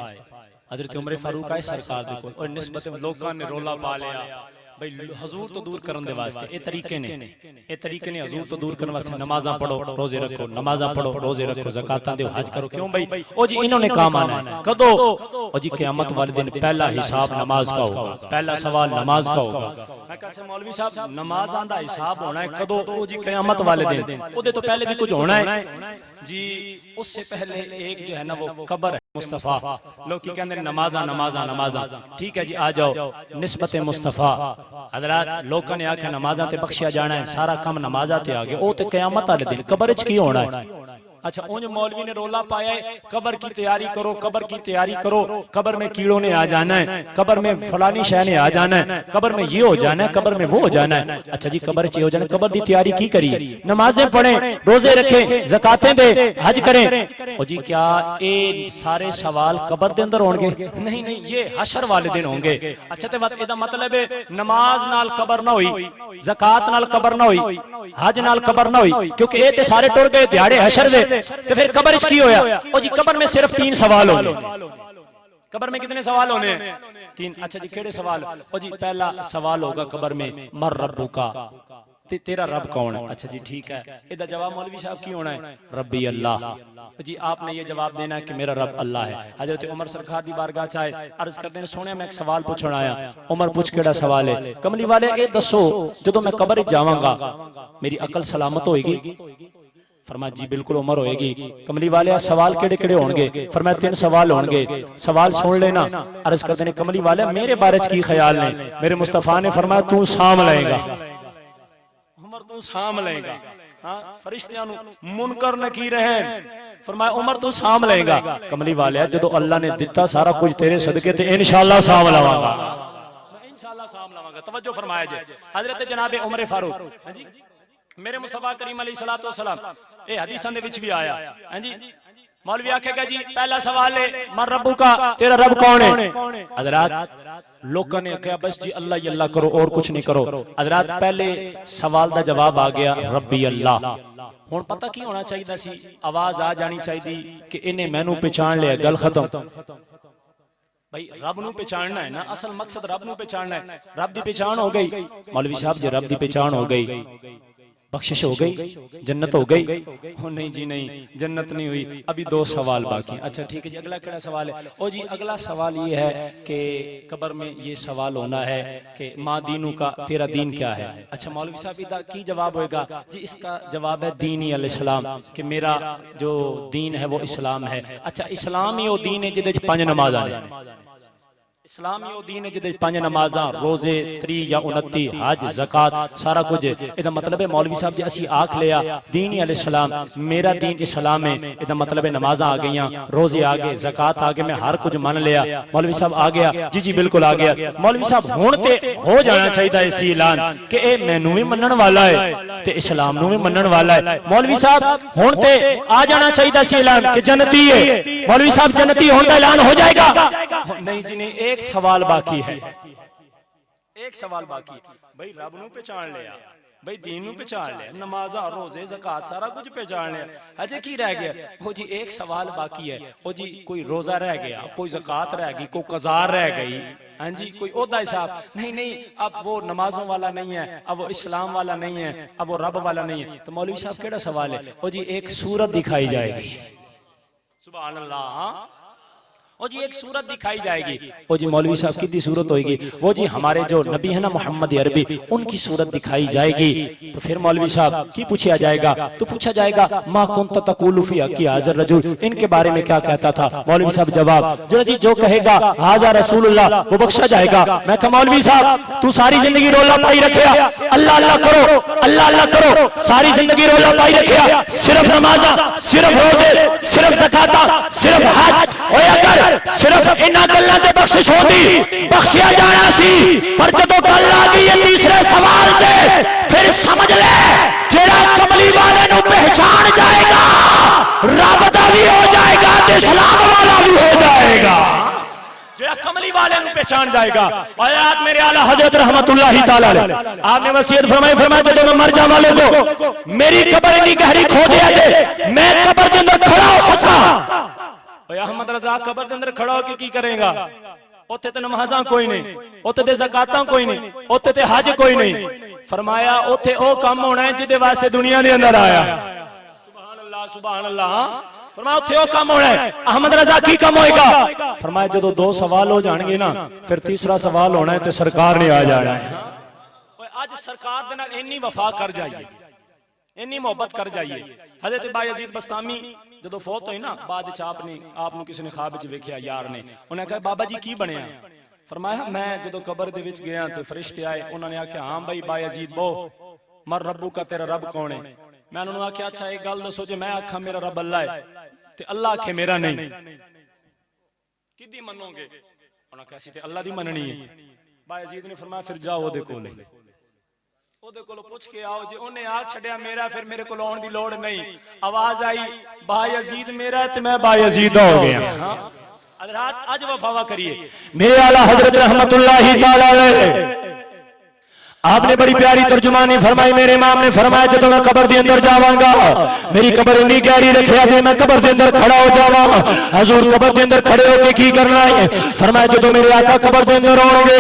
हज़रत उमर फारूक आए सरकार दे कोल, और निस्बत लोकां ने रोला पा लिया भाई हजूर तो दूर करने वास्ते ये तरीके ने हजूर तो दूर करने वास्ते नमाज़ां पढ़ो रोजे रखो, नमाज़ां पढ़ो रोजे रखो, ज़कातां दो, हज करो, क्यों भाई ओ जी इन्होंने काम आना है कदों, ओ जी क़यामत वाले दिन पहला हिसाब नमाज का होगा, पहला सवाल नमाज का होगा। मैं कहा मौलवी साहब नमाज़ां दा हिसाब होना है कदों, ओ जी क़यामत वाले दिन, ओदे तो पहले भी कुछ होना है जी, उससे पहले एक जो है ना वो कब्र है मुस्तफा, लोग की कहते हैं नमाज़ां नमाज़ां नमाज़ां, ठीक है जी आ जाओ निस्बत मुस्तफा। हज़रात लोगों ने आख्या नमाज़ां ते बख्शिया जाना है, सारा काम नमाज़ां ते आ गया, वो तो क़यामत वाले दिन कब्र च की होना है। अच्छा उन मौलवी ने रोला पाया है कब्र की तैयारी करो, कब्र की तैयारी करो, कब्र में कीड़ों ने आ जाना है, कब्र में फलानी शह ने आ जाना है, कब्र में ये हो जाना है, कब्र में वो हो जाना है। अच्छा जी कब्र च हो जाना, कब्र की तैयारी की करिए, नमाजें पढ़ें, रोजे रखें, ज़कातें दे, हज करें, और जी क्या ये सारे सवाल कब्र के अंदर होंगे? नहीं नहीं, ये हशर वाले दिन होंगे। अच्छा तो इसका मतलब है नमाज नाल कब्र ना हुई, ज़कात नाल कब्र ना हुई, हज नाल कब्र ना हुई, क्योंकि ये सारे टुर गए दिहाड़े हशर दे, तो फिर कब्र च की होया? ओ जी कब्र में सिर्फ 3 सवाल होने। कब्र में कितने सवाल होने? 3। अच्छा जी केड़े सवाल? ओ जी पहला सवाल होगा कब्र में मर रब्बुका, तेरा रब कौन है? अच्छा जी ठीक है, इसका जवाब मौलवी साहब की होना है रब्बी अल्लाह। जी आपने ये जवाब देना है कि मेरा रब अल्लाह है। हजरत उमर सरकार दी बारगाह च आए, अर्ज करते हैं सोने मैं एक सवाल पूछण आया। उमर पूछ केड़ा सवाल है? कमली वाले ये दसो जदों मैं कब्र च जावांगा मेरी अकल सलामत होएगी? फरमाया जी बिल्कुल उम्र होएगी। कमली वाले सवाल केड़े केड़े होंगे? फरमाया 3 सवाल होंगे, सवाल सुन लेना। अर्ज करते ने कमली वाले मेरे बारे च की ख्याल ने? मेरे मुस्तफा ने फरमाया तू साम लेगा, उमर तू साम लेगा। हाँ, फरिश्तियां मुनकर नकीर हैं, फरमाया उमर तू साम लेगा। कमली वाले जो अल्लाह ने दिता सारा कुछ तेरे सदके ते इंशाअल्लाह साम लवांगा, इंशाअल्लाह साम लवांगा। तवज्जो फरमाया जे हजरत जनाब उमर फारूक हां जी मेरे मुस्तफा करीम अलैहिस्सलातु वस्सलाम ये हदीसां दे विच भी आया हां जी। मौलवी आखेगा जी पहला सवाल है मन रब्बू का, तेरा रब कौन है? हजरात लोगों ने कहा बस जी अल्लाह ही अल्लाह करो और कुछ नहीं करो। हजरात पहले सवाल का जवाब आ गया रब्बी अल्लाह। हुण पता की होना चाहिए सी, आवाज आ जानी चाहिए कि इन्हें मैनू पहचान लिया, गल खत्म। भाई रब नू पहचानना है ना, असल मकसद रब नू पहचानना है। रब की पहचान हो गई मौलवी साहब जी, रब की पहचान हो गई, बख्शिश हो गई, जन्नत हो गई? हो नहीं जी नहीं, जन्नत नहीं हुई, अभी 2 सवाल बाकी। अच्छा ठीक है जी, अगला क्या सवाल है? ओ जी अगला सवाल ये है कि कब्र में ये सवाल होना है कि माँ दीनू का, तेरा दीन क्या है? अच्छा मौलवी साहब इदा की जवाब होएगा जी? इसका जवाब है दीन ही अलैहिस्सलाम, कि मेरा जो दीन है वो इस्लाम है। अच्छा इस्लाम ही वो दीन है जिहदे 5 नमाज़ां ने, इस्लाम ही वो दीन है जिहदे 5 नमाज़ां, रोजे 3 या 29, हज, ज़कात, सारा कुछ। इहदा मतलब है मौलवी साहब जी असी आख लिया दीन ही अलैहिस्सलाम, मेरा दीन इस्लाम है, इहदा मतलब है नमाज़ां आ गईयां, रोजे आ गए, ज़कात आ गए, मैं हर कुछ मान लिया। मौलवी साहब आ गया जी जी बिल्कुल आ गया। मौलवी साहब हुण ते हो जाना चाहिए इसी ऐलान कि ए मैनू भी मनण वाला है ते इस्लाम नू भी मनण वाला है। मौलवी साहब हुण ते आ जाना चाहिए इसी ऐलान कि जन्नती है। मौलवी साहब जन्नती होने का ऐलान हो जाएगा? नहीं जी नहीं, एक सवाल बाकी है, एक सवाल बाकी। भाई रब नू पहचान लिया, भाई दीन नू पहचान लिया, नमाज़ा, रोजे, ज़कात सारा कुछ पहचान लिया, अजे की रह गया? वो जी एक सवाल बाकी है। वो जी कोई रोजा रह गया, कोई ज़कात रह गई, कोई कज़ा रह गई, हाँ जी कोई ओहदा हिसाब नहीं नहीं, अब वो नमाजों वाला नहीं है, अब वो इस्लाम वाला नहीं है, अब वो रब वाला नहीं है। तो मौलवी साहब केड़ा सवाल है? वो जी एक सूरत दिखाई जाएगी, सुभान अल्लाह, वो जी एक सूरत दिखाई जाएगी। वो जी मौलवी साहब की सूरत होगी? वो जी हमारे जो नबी है ना मोहम्मद अरबी, उनकी सूरत दिखाई जाएगी। तो फिर मौलवी साहब की पूछा जाएगा? तो पूछा जाएगा मा कुंत तक़ूलु फी हक़्क़ि हाज़िर रजुल, इनके बारे में क्या कहता था? मौलवी साहब जवाब जो जी जो कहेगा हाज़ा रसूलुल्लाह वो बख्शा जाएगा। मैं कहा मौलवी साहब तू सारी जिंदगी रोला पाई रखिया, अल्लाह अल्लाह करो, अल्लाह अल्लाह करो, सारी जिंदगी रोला पाई रखिया, सिर्फ नमाज़ा, सिर्फ रोजे, सिर्फ ज़काता, सिर्फ हज, अगर सिर्फ इन्हां गल्लां ते बख्शिश होती बख्शिया जाना सी। पर जदों गल आ गई है तीसरे सवाल ते, फिर समझ ले जेड़ा कमली वाले नू पहचान जाएगा रब दा भी हो जाएगा ते इस्लाम वाला भी हो जाएगा। जेड़ा कमली वाले नू पहचान जाएगा। आयात मेरे आला हजरत रहमतुल्लाहि तआला अलैह आपने वसीयत फरमाई, फरमाया जदों मैं मर जावां लोगो मेरी कब्र इतनी गहरी खोदिया जे मैं कब्र दे अंदर खड़ा हो सका। अहमद रजा कब्र के अंदर खड़ा होकर की करेगा? उत्थे ते नमाज़ां कोई नहीं, उत्थे ते ज़कातां कोई नहीं, उत्थे ते हज कोई नहीं। फरमाया उत्थे ओ काम होना है जिहदे वास्ते दुनिया दे अंदर आया। सुभान अल्लाह, सुभान अल्लाह। फरमाया उत्थे ओ काम होना है। अहमद रजा की काम होएगा? फरमाया जदों 2 सवाल हो जाणगे ना, फिर तीसरा सवाल होना है ते सरकार ने आ जाना है। अज सरकार दे नाल इन्नी वफा कर जाइए, इन्नी मोहब्बत कर जाइए। हज़रत बायज़ीद बस्तामी जो फौत हुई ना, बाद आपने किसी ने ख्वाब च वेख्या यार ने, उन्हें कहा बाबा जी की बनया? फरमाया मैं जो कब्र दे विच गया तो फरिश्ते आए, उन्होंने आख्या हाँ भाई बायज़ीद बो मर रब्बू का, तेरा रब कौन है? मैं उन्होंने आख्या अच्छा एक गल दसो जे मैं आखा मेरा रब अल्लाह है ते अल्लाह आखे मेरा नहीं, किदी मनोगे? उन्होंने कहा सी ते अल्लाह दी मननी है। बायज़ीद ने फरमाया फिर जाओ ओदे कोल, ओदे कोलों पूछ के आओ, जे उन्हें आ छड़िया मेरा फिर मेरे को आउण दी लोड़ नहीं। आवाज आई बायज़ीद मेरा है ते मैं बायज़ीद हो गया। हज़रात आज वफावा करिए। मेरे आला हज़रत रहमतुल्लाहि तआला अलैह आपने बड़ी प्यारी तर्जुमानी फरमाई। मेरे इमाम ने फरमाया जब मैं कब्र के अंदर जावांगा मेरी कब्र इतनी गहरी रखिया जे मैं कब्र के अंदर खड़ा हो जावा। हजूर कब्र के अंदर खड़े होके की करना है? फरमाया जब मेरे आका कब्र के अंदर होंगे,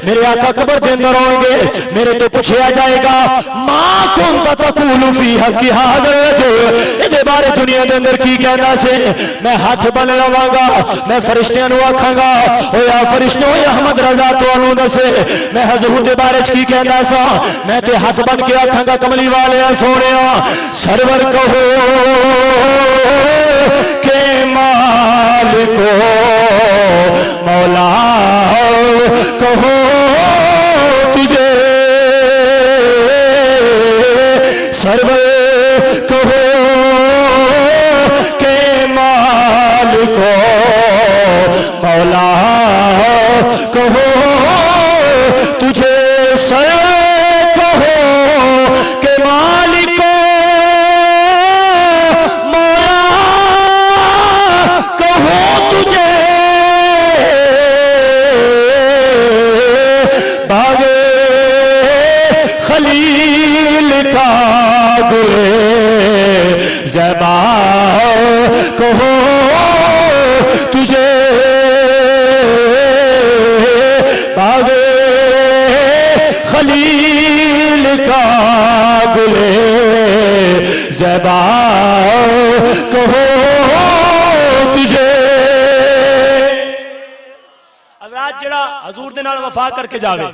मेरे आका कब्र के अंदर होंगे, मेरे तो पूछा जाएगा मां कुंत तक़ूलु फी हक़्क़ि हाज़िर रजुल, इहदे बारे दुनिया के अंदर की कहना से? मैं हाथ बन लवांगा, मैं फरिश्तियां नूं आखांगा ओ या फरिश्तों अहमद रजा तुहानू दसे मैं हजूर दे बारे च की कहना कहना सा मैं ते हाथ बन के आखांगा कमली वाले सोने सरवर कहो के मालिको मौला कहो तुझे सरवर कहो के मालिको मौला कहो तुझे सरवर कहो के मालिको मौला कहो तुझे बागे खलील का गुले ज़बा कहो तुझे बागे खलील का गुले ज़बा कहो तुझे। हज़रात जड़ा हजूर दे नाल वफा करके जावे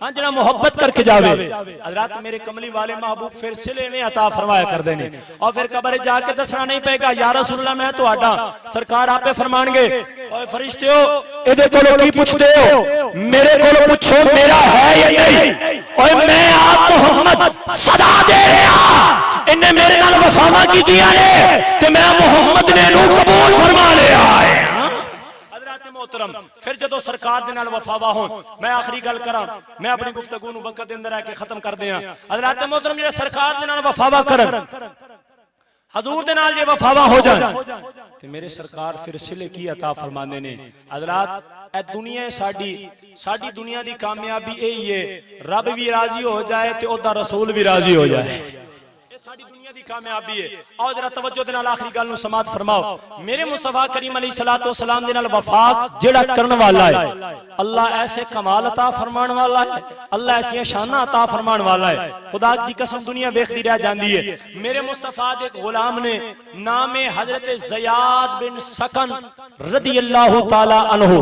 हां जड़ा मोहब्बत करके जावे हज़रात मेरे कमली वाले महबूब फिर सिले में अता फरमाया करदे ने और फिर कब्र जाके दसना नहीं पेगा या रसूलुल्लाह मैं तुहाडा सरकार आपे फरमानगे ओए फरिश्तियो इहदे कोलों की पुछदे हो मेरे कोलों पूछो मेरा है या नहीं ओए मैं आप मोहम्मद सदा दे रहा इन्हें मेरे नाल वफावां कीतियां ने ते मैं मोहम्मद ने नू कबूल फरमा लिया है। मोहतरम फिर जदों सरकार दे नाल वफावा होण मैं आखिरी गल करा मैं अपनी गुफ्तगू नूं वक्त दे अंदर आके खत्म कर दियां। हज़रात मोहतरम जेड़ा सरकार दे नाल वफावा करन हजूर दे नाल जे वफावा हो जाए ते मेरे सरकार फिर सिले की अता फरमांदे ने। हज़रात ए दुनिया साडी दुनिया दी कामयाबी यही है रब भी राजी हो जाए ते ओदा रसूल भी राजी हो जाए साडी दुनिया दी कामयाबी है। और जरा तवज्जो दे नाल आखिरी गल नूं समात फरमाओ मेरे मुस्तफा करीम अलैहिस्सलातु वस्सलाम दे नाल वफा जेड़ा करन वाला है अल्लाह ऐसे कमाल अता फरमान वाला है अल्लाह ऐसी शाना अता फरमान वाला है। खुदा की कसम दुनिया देखती रह जाती है। मेरे मुस्तफा दे एक गुलाम ने नाम हजरत ज़ियाद बिन सकन रदियल्लाहु ताला अन्हु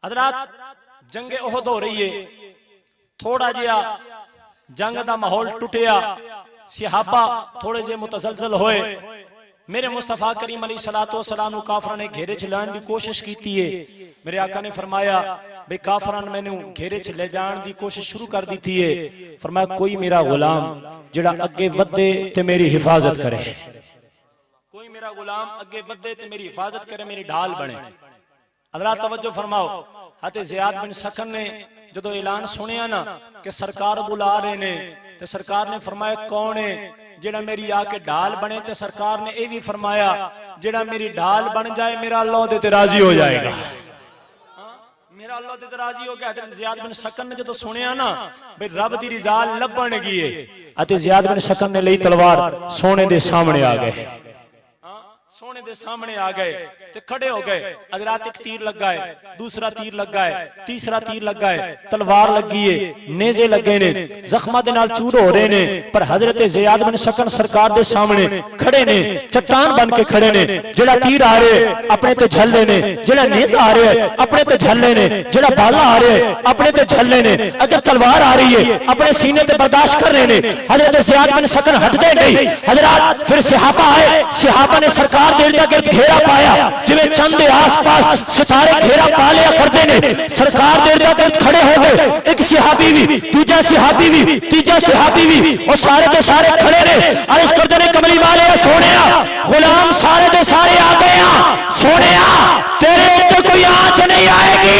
हज़रात जंगे ओहद हो रही है थोड़ा जिहा जंग दा माहौल टुटिया सहाबा थोड़े जे मुतसलसल होए मेरे मुस्तफा करीम अलैहिस्सलातु वस्सलाम नूं काफरां ने घेरे च लाने की कोशिश की है। मेरे आका ने फरमाया बे काफरां ने मैनू घेरे च ले जाने की कोशिश शुरू कर दी है। फरमाया कोई मेरा गुलाम जिहड़ा अगे वधे ते मेरी हिफाजत करे कोई मेरा गुलाम अगे वधे ते मेरी हिफाजत करे मेरी ढाल बने। हज़रात तवज्जो फरमाओ हज़रत ज़ियाद बिन सकन ने जदों ऐलान सुनिया ना कि सरकार बुला रहे ने ते सरकार ने फरमाया कौन है जेड़ा मेरी आके ढाल बने ते सरकार ने यह भी फरमाया जेड़ा मेरी ढाल बन जाए मेरा अल्लाह दे ते राजी हो जाएगा मेरा अल्लाह दे ते राजी हो गया। हज़रत ज़ियाद बिन सकन ने जदों सुनिया ना भाई रब दी रिज़ा लभण गई है अते ज़ियाद बिन सकन ने लई तलवार सोने दे सामने आ गए सोने दे सामने आ गए ते खड़े हो गए। हज़रात एक तीर लगा है दूसरा तीर लगा है तीसरा तीर लगा है तलवार लगी है नेज़े लगे ने जख्मां दे नाल चूर हो रहे ने पर हज़रत ज़ियाद बिन सकन सरकार दे सामने खड़े ने चट्टान बन के खड़े ने। जेड़ा तीर आ रहे अपने ते झल्ले ने जेड़ा नेज़ा आ रहा है अपने ते झल्ले ने जेड़ा बाला आ रहा है अपने ते झल्ले ने अगर तलवार आ रही है अपने सीने ते बर्दाश्त कर रहे ने। हज़रत ज़ियाद बिन सकन हटदे नहीं। हज़रात फिर सहाबा आए सहाबा ने सरकार घेरा पाया जिवें चंद दे आस-पास सितारे घेरा पा लिया करते ने। सरकार देर तक खड़े हो गए एक सहाबी भी दूजा सहाबी भी तीजा सहाबी भी और सारे के सारे खड़े ने अर्ज करते ने कमली वाले सोनिया गुलाम सारे के सारे आ गए सोनिया तेरे ऊपर कोई आंच नहीं आएगी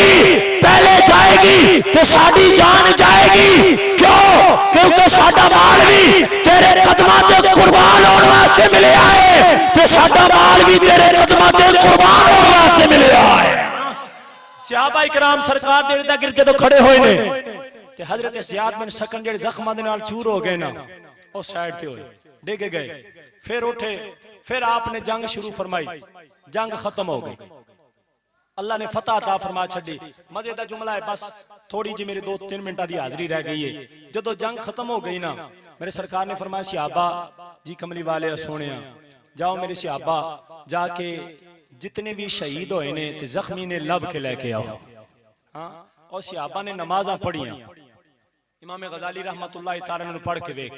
पहले जाएगी तो साडी जान जाएगी क्यों क्योंकि साडा माल भी तेरे कदमां ते कुर्बान होने वास्ते मिले आए ते साडा माल भी तेरे कदमां ते कुर्बान होने वास्ते मिले आए। सहाबा इकराम सरकार दे इर्द गिर्द जदों खड़े होए ने ते हज़रत ज़ियाद बिन सकन जेड़े जख्मां दे नाल चूर हो गए ना ओ साइड ते होए डिग गए फिर उठे फिर आपने जंग शुरू फरमाई जंग खत्म हो गई अल्लाह ने फतह अता फरमा छड़ी। मजे दा जुमला है बस थोड़ी जी मेरी 2-3 मिनटां दी हाजिरी रह गई है। जदों जंग खत्म हो गई ना मेरे सरकार ने फरमाया सहाबा जी कमली वाले सोनिया जाओ मेरे सहाबा जाके जितने भी शहीद होए ने ते जख्मी ने लब के लेके आओ। हाँ और सहाबा ने नमाज़ां पढ़ियां इमाम गजाली रहमतुल्लाह तआला ने पढ़ के देख,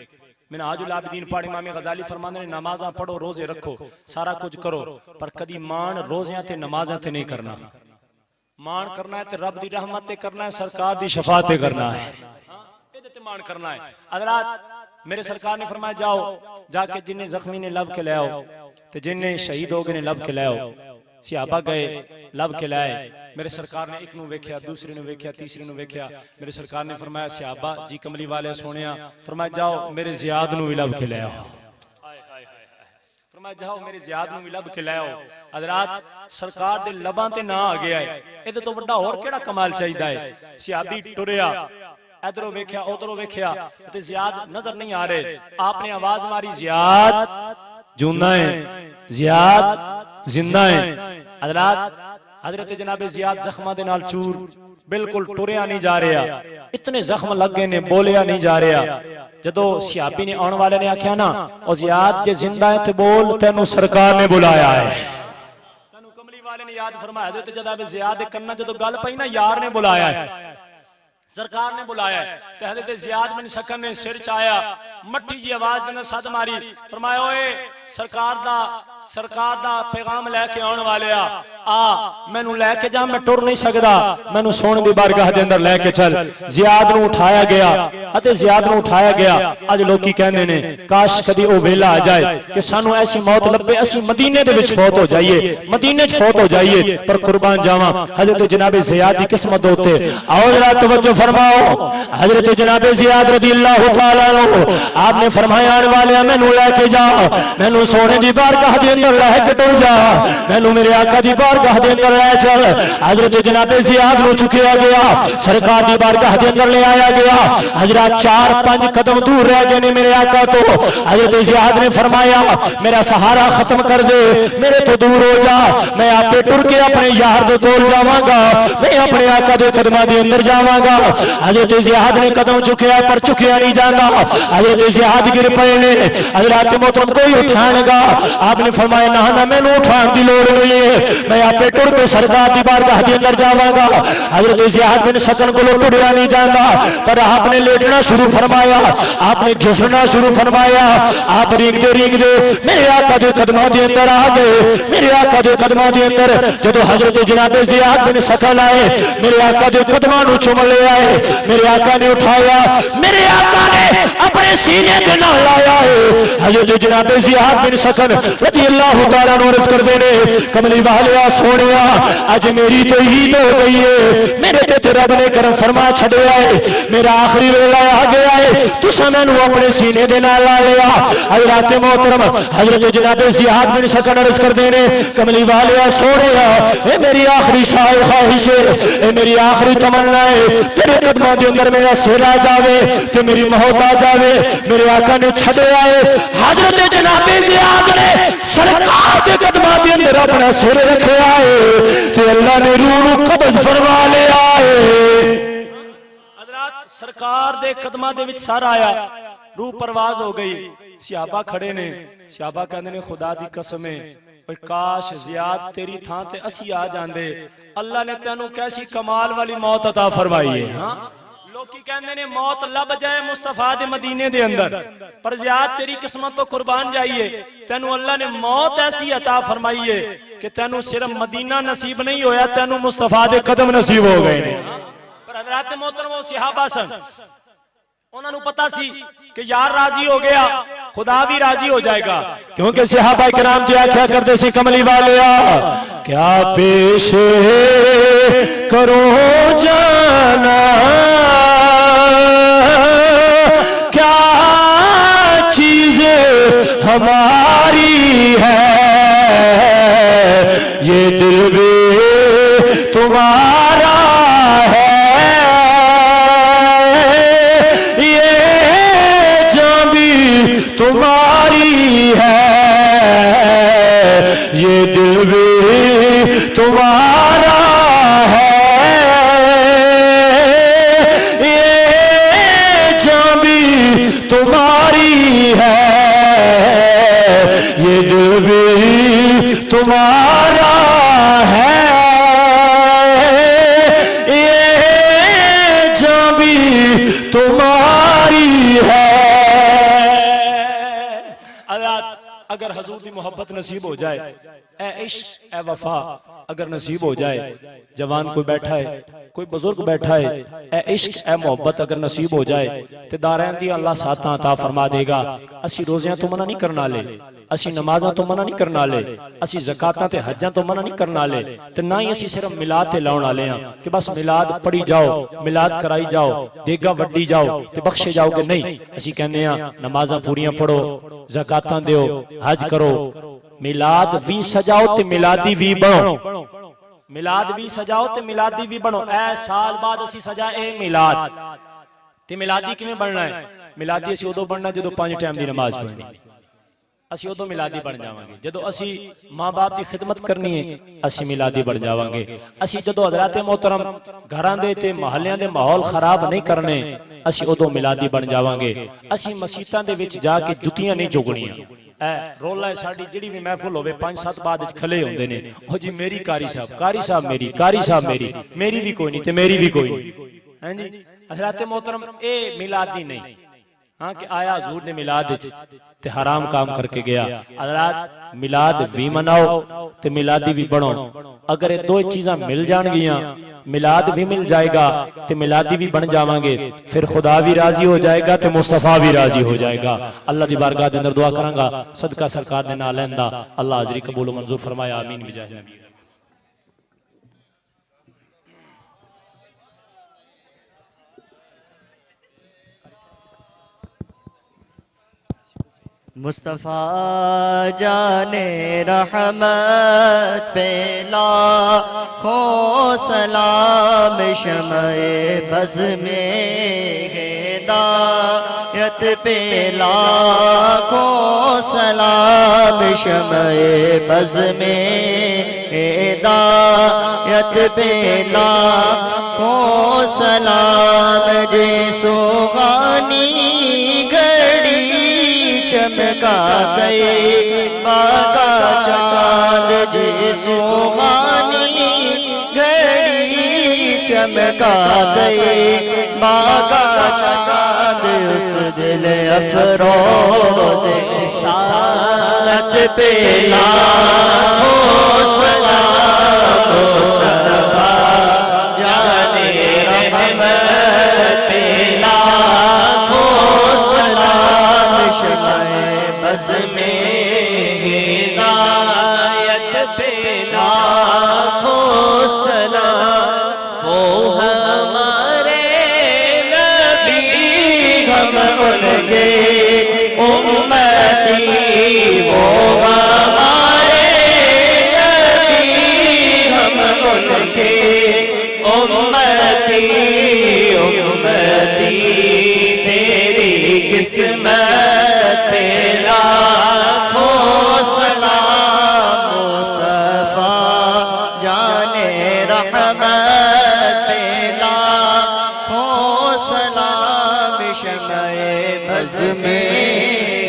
मिनहाजुल आबिदीन पढ़, इमाम गजाली फरमाते ने नमाज़ां पढ़ो, रोजे रखो, सारा कुछ करो, पर कदी मान रोज़ियां ते नमाज़ां ते नहीं करना। मान करना है तो रब दी रहमत ते करना है, सरकार दी शफाअत ते करना है, इहदे ते मान करना है। हज़रात मेरे सरकार ने फरमाया जाओ जाके जिन्हें जख्मी ने लब के ले आओ, ते जिन्हें शहीद हो गए ने लब के ले आओ। सहाबा गए, लब के लाए, मेरे सरकार ने एक नू वेख्या, दूसरे ने वेख्या, तीसरे ने वेख्या। मेरे सरकार ने फरमाया सहाबा जी कमली वाले सोनिया, फरमाया जाओ मेरे ज़ियाद नू भी लब के ले आओ, फरमाया जाओ मेरे ज़ियाद नू भी लब के ले आओ। हज़रात सरकार दे लबां ते ना आ गया है, इहदे तो वड्डा होर किहड़ा कमाल चाहिदा है। सहाबी टुरिया, इधरों वेख्या उधरों वेख्या ते ज़ियाद नजर नहीं आ रहे। आपने आवाज मारी ज़ियाद जिंदा है, ज़ियाद जिंदा है। हजरत जनाबे ज़ियाद जख्मा दे नाल चूर, बिल्कुल टुरिया नहीं जा रहा, इतने जख्म लग गए ने, बोलिया नहीं जा रहा। जदों सहाबी ने आने वाले ने आख्या ना ओ ज़ियाद जे जिंदा है ते बोल, तेनू सरकार ने बुलाया है। तेनू कमली वाले ने याद फरमाया, हजरत जनाबे ज़ियाद दे कन्ना जदों गल पई ना, यार ने बुलाया है, सरकार ने बुलाया है। तो हजरत ज़ियाद बिन सकन ने सिर चाया, मट्टी जी आवाज ने सद मारी, फरमाया ओए सरकार दा पैगाम लैके आने वाले आ, मैनू लैके जा, मैं टुर नहीं सकदा, मैनू सोने दी बारगाह दे अंदर लैके चल। ज़ियाद नू उठाया गया, अते ज़ियाद नू उठाया गया। अज लोकी कहंदे ने काश कदी ओ वेला आ जाए कि सानू ऐसी मौत लब्बे, असी मदीने दे विच फौत हो जाइए, मदीने च फौत हो जाइए। पर कुर्बान जावां हजरत जनाबे ज़ियाद दी किस्मत होते। आओ जरा तवज्जो फरमाओ, हजरत जनाबे ज़ियाद रज़ियल्लाहु तआला अन्हु, आपने फरमाया आने वाले मैनू लैके जा, मैनू सोने दी बारगाह दे अंदर लैके टुर जा, मैनू मेरे आका दी बारगाह दे अंदर ले चल। हजरत जनाबे ज़ियाद नू चुकिया गया, सरकार दी बारगाह दे अंदर ले आया गया। हजरत 4-5 कदम दूर रह गए ने मेरे आका तो। हजरत ज़ियाद ने फरमाया मेरा सहारा खत्म कर दे, मेरे तो दूर हो जा, मैं आपे टुर के अपने यार दे कोल जावांगा, मैं अपने आका दे कदमां दे अंदर जावांगा। हजरत ज़ियाद ने कदम चुकिया, पर चुकिया नहीं जाता। हजरत ज़ियाद गिर पए ने, हजरत मोहतरम कोई उठाएगा। आपने फरमाया ना ना, मैनू उठाने की लोड़ नहीं है, मैं आपे टुर के सरकार की बारगाह के अंदर जावांगा। हजरत ज़ियाद बिन सकन को टुरिया नहीं जाता, पर आपने लेटना शुरू फरमाया, आपने घिसना शुरू फरमाया। आप रींगदे रींगदे मेरे आका के कदमां के अंदर आ गए, मेरे आका के कदमां के अंदर। जदों हजरत जनाबे ज़ियाद बिन सकन आए, मेरे आका के कदमां नूं चुम ले आए, मेरे आका ने उठाया, मेरे आका ने अपने सीने के नाल लाया है। हजरत जनाबे ज़ियाद बिन सकन रज़ियल्लाहु तआला अन्हु अर्ज़ करदे ने, कमली वालिया सोनिया अज मेरी तो ईद हो गई है, मेरे ते रब ने करम फरमा छड़िया है, मेरा आखिरी वेला आ गया है, तुसां मैनू अपने सीने दे नाल ला लिया। हजरत मोहतरम हजरत जनाबे ज़ियाद बिन सकन अर्ज़ करदे ने, कमली वालिया सोनिया ए मेरी आखिरी ख्वाहिश है, ए मेरी आखिरी तमन्ना है, तेरे कदमां दे अंदर मेरा सिर आ जावे ते मेरी मौत आ जावे। मेरे आका ने छड़िया है। हजरत जनाबे ज़ियाद ने सरकार के कदमां दे अंदर अपना सिर रखा है, तो अल्लाह ने रूह नूं कब्ज़ फरमा लिया है। हज़रात सरकार दे कदमां दे विच सर आया, रूह परवाज हो गई। सहाबा खड़े ने, सहाबा कहंदे ने खुदा दी कसम है, काश ज़ियाद तेरी थां ते असी आ जांदे, अल्लाह ने तैनू कैसी कमाल वाली मौत अता फरमाई है। हां लोकी कहंदे ने मौत लब जाए मुस्तफा दे मदीने दे अंदर, पर ज़ियाद तेरी किस्मत तो कुर्बान जाइए, तैनू अल्लाह ने मौत ऐसी अता फरमाई है कि तैनू सिर्फ मदीना नसीब नहीं होया, तैनू मुस्तफा दे कदम नसीब हो गए ने। पर हज़रत मोहतरम वो सहाबा सन, उन्होंने पता सी कि यार राजी हो गया, खुदा भी राजी हो जाएगा, क्योंकि सहाबा किराम क्या क्या करते सी, कमली वालिया क्या पेश करो जाना, क्या चीज हमारी है, ये दिल भी तुम्हारा है, तुम्हारी है, ये दिल भी तुम्हारा है, ये जान भी तुम्हारी है, ये दिल भी तुम्हारा है, ये जान भी तुम्हारा अगर हजूर की मोहब्बत नसीब हो जाए, ए इश्क ए वफा अगर नसीब हो जाए, जवान कोई बैठा है, कोई बुजुर्ग बैठा है, ए इश्क ए मोहब्बत अगर नसीब हो जाए तो दारैन दी अल्लाह सातां अता फरमा देगा। असी रोज़ियां तो मना नहीं करना ले, असी नमाज़ां तो मना नहीं करना ले, असी ज़कातां ते हज्जां तो मना नहीं करना ले, ते ना ही असी सिर्फ मिलाद ते लाउण वाले हां कि बस मिलाद पढ़ी जाओ, मिलाद कराई जाओ, देगा वड्डी जाओ ते बख्शे जाओगे। नहीं, असी कहने हां नमाज़ां पूरियां पढ़ो, ज़कातां दियो, हज करो, मिलाद भी सजाओ ते मिलादी भी बनो, मिलाद भी सजाओ ते मिलादी भी बनो। ए साल बाद असी सजा ए मिलाद ते मिलादी किवें बनना है? मिलादी असी उदों बनना जदों 5 टाइम दी नमाज पढ़नी, असी उदों मिलादी बन जावांगे। जदों असी मां बाप की खिदमत करनी है असी मिलादी बन जावांगे। असी जदों हज़रात मोहतरम घरां दे ते महल्लियां दे माहौल खराब नहीं करने असी उदों मिलादी बन जावांगे। असी मसीतां दे विच जाके जुतियां नहीं चुगणियां। रोला है साडी जिहड़ी भी महफिल होवे 5-7 बाद खले होंदे ने, ओ जी मेरी कारी साहब मेरी, कारी साहब मेरी भी कोई नहीं ते मेरी भी कोई नहीं। हैं जी हज़रात मोहतरम ए मिलादी नहीं, हाँ कि आया हजूर ने मिलाद ते हराम काम करके गया। हज़रात मिलाद भी मनाओ ते मिलादी भी बनो। अगर ये दो चीज़ां मिल जाणगियां, मिलाद भी मिल जाएगा ते मिलादी भी बन जावांगे, फिर खुदा भी राजी हो जाएगा ते मुस्तफा भी राजी हो जाएगा। अल्लाह दी बारगाह दे अंदर दुआ करांगा सदका सरकार दे नाल लैंदा, अल्लाह हाज़री कबूल मंजूर फरमाया, आमीन बिजाह नबी। मुस्तफ़ा जाने रहमत पे लाखों सलाम, शमए बज़ में हिदायत पे लाखों सलाम, शमए बज़ में हिदायत पे लाखों सलाम। जे सुहानी घड़ी चमका गए बागा चांद, जे सुहानी घड़ी चमका गए बागा चांद, उस दिल अफरोज़ सारत पे लाखों सलाम। मुस्तफ़ा जाने रहमत पे लाखों सलाम, शमए बज़ में हिदायत पे लाखों सलाम। वो हमारे नबी हम उनके उम्मती, वो हमारे नबी हम उनके उम्मती, उम्मती तेरी किस्मत पे लाखों सलाम। मुस्तफ़ा जाने रहमत पे लाखों सलाम, शमए बज़ में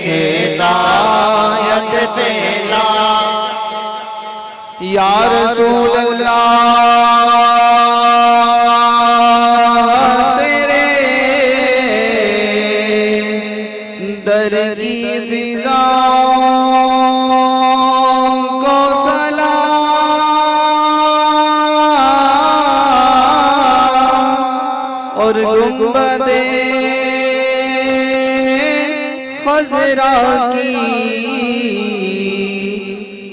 हिदायत पे या रसूल अल्लाह तेरे दर की फिज़ाओं को सलाम, और गुंबदे खज़रा की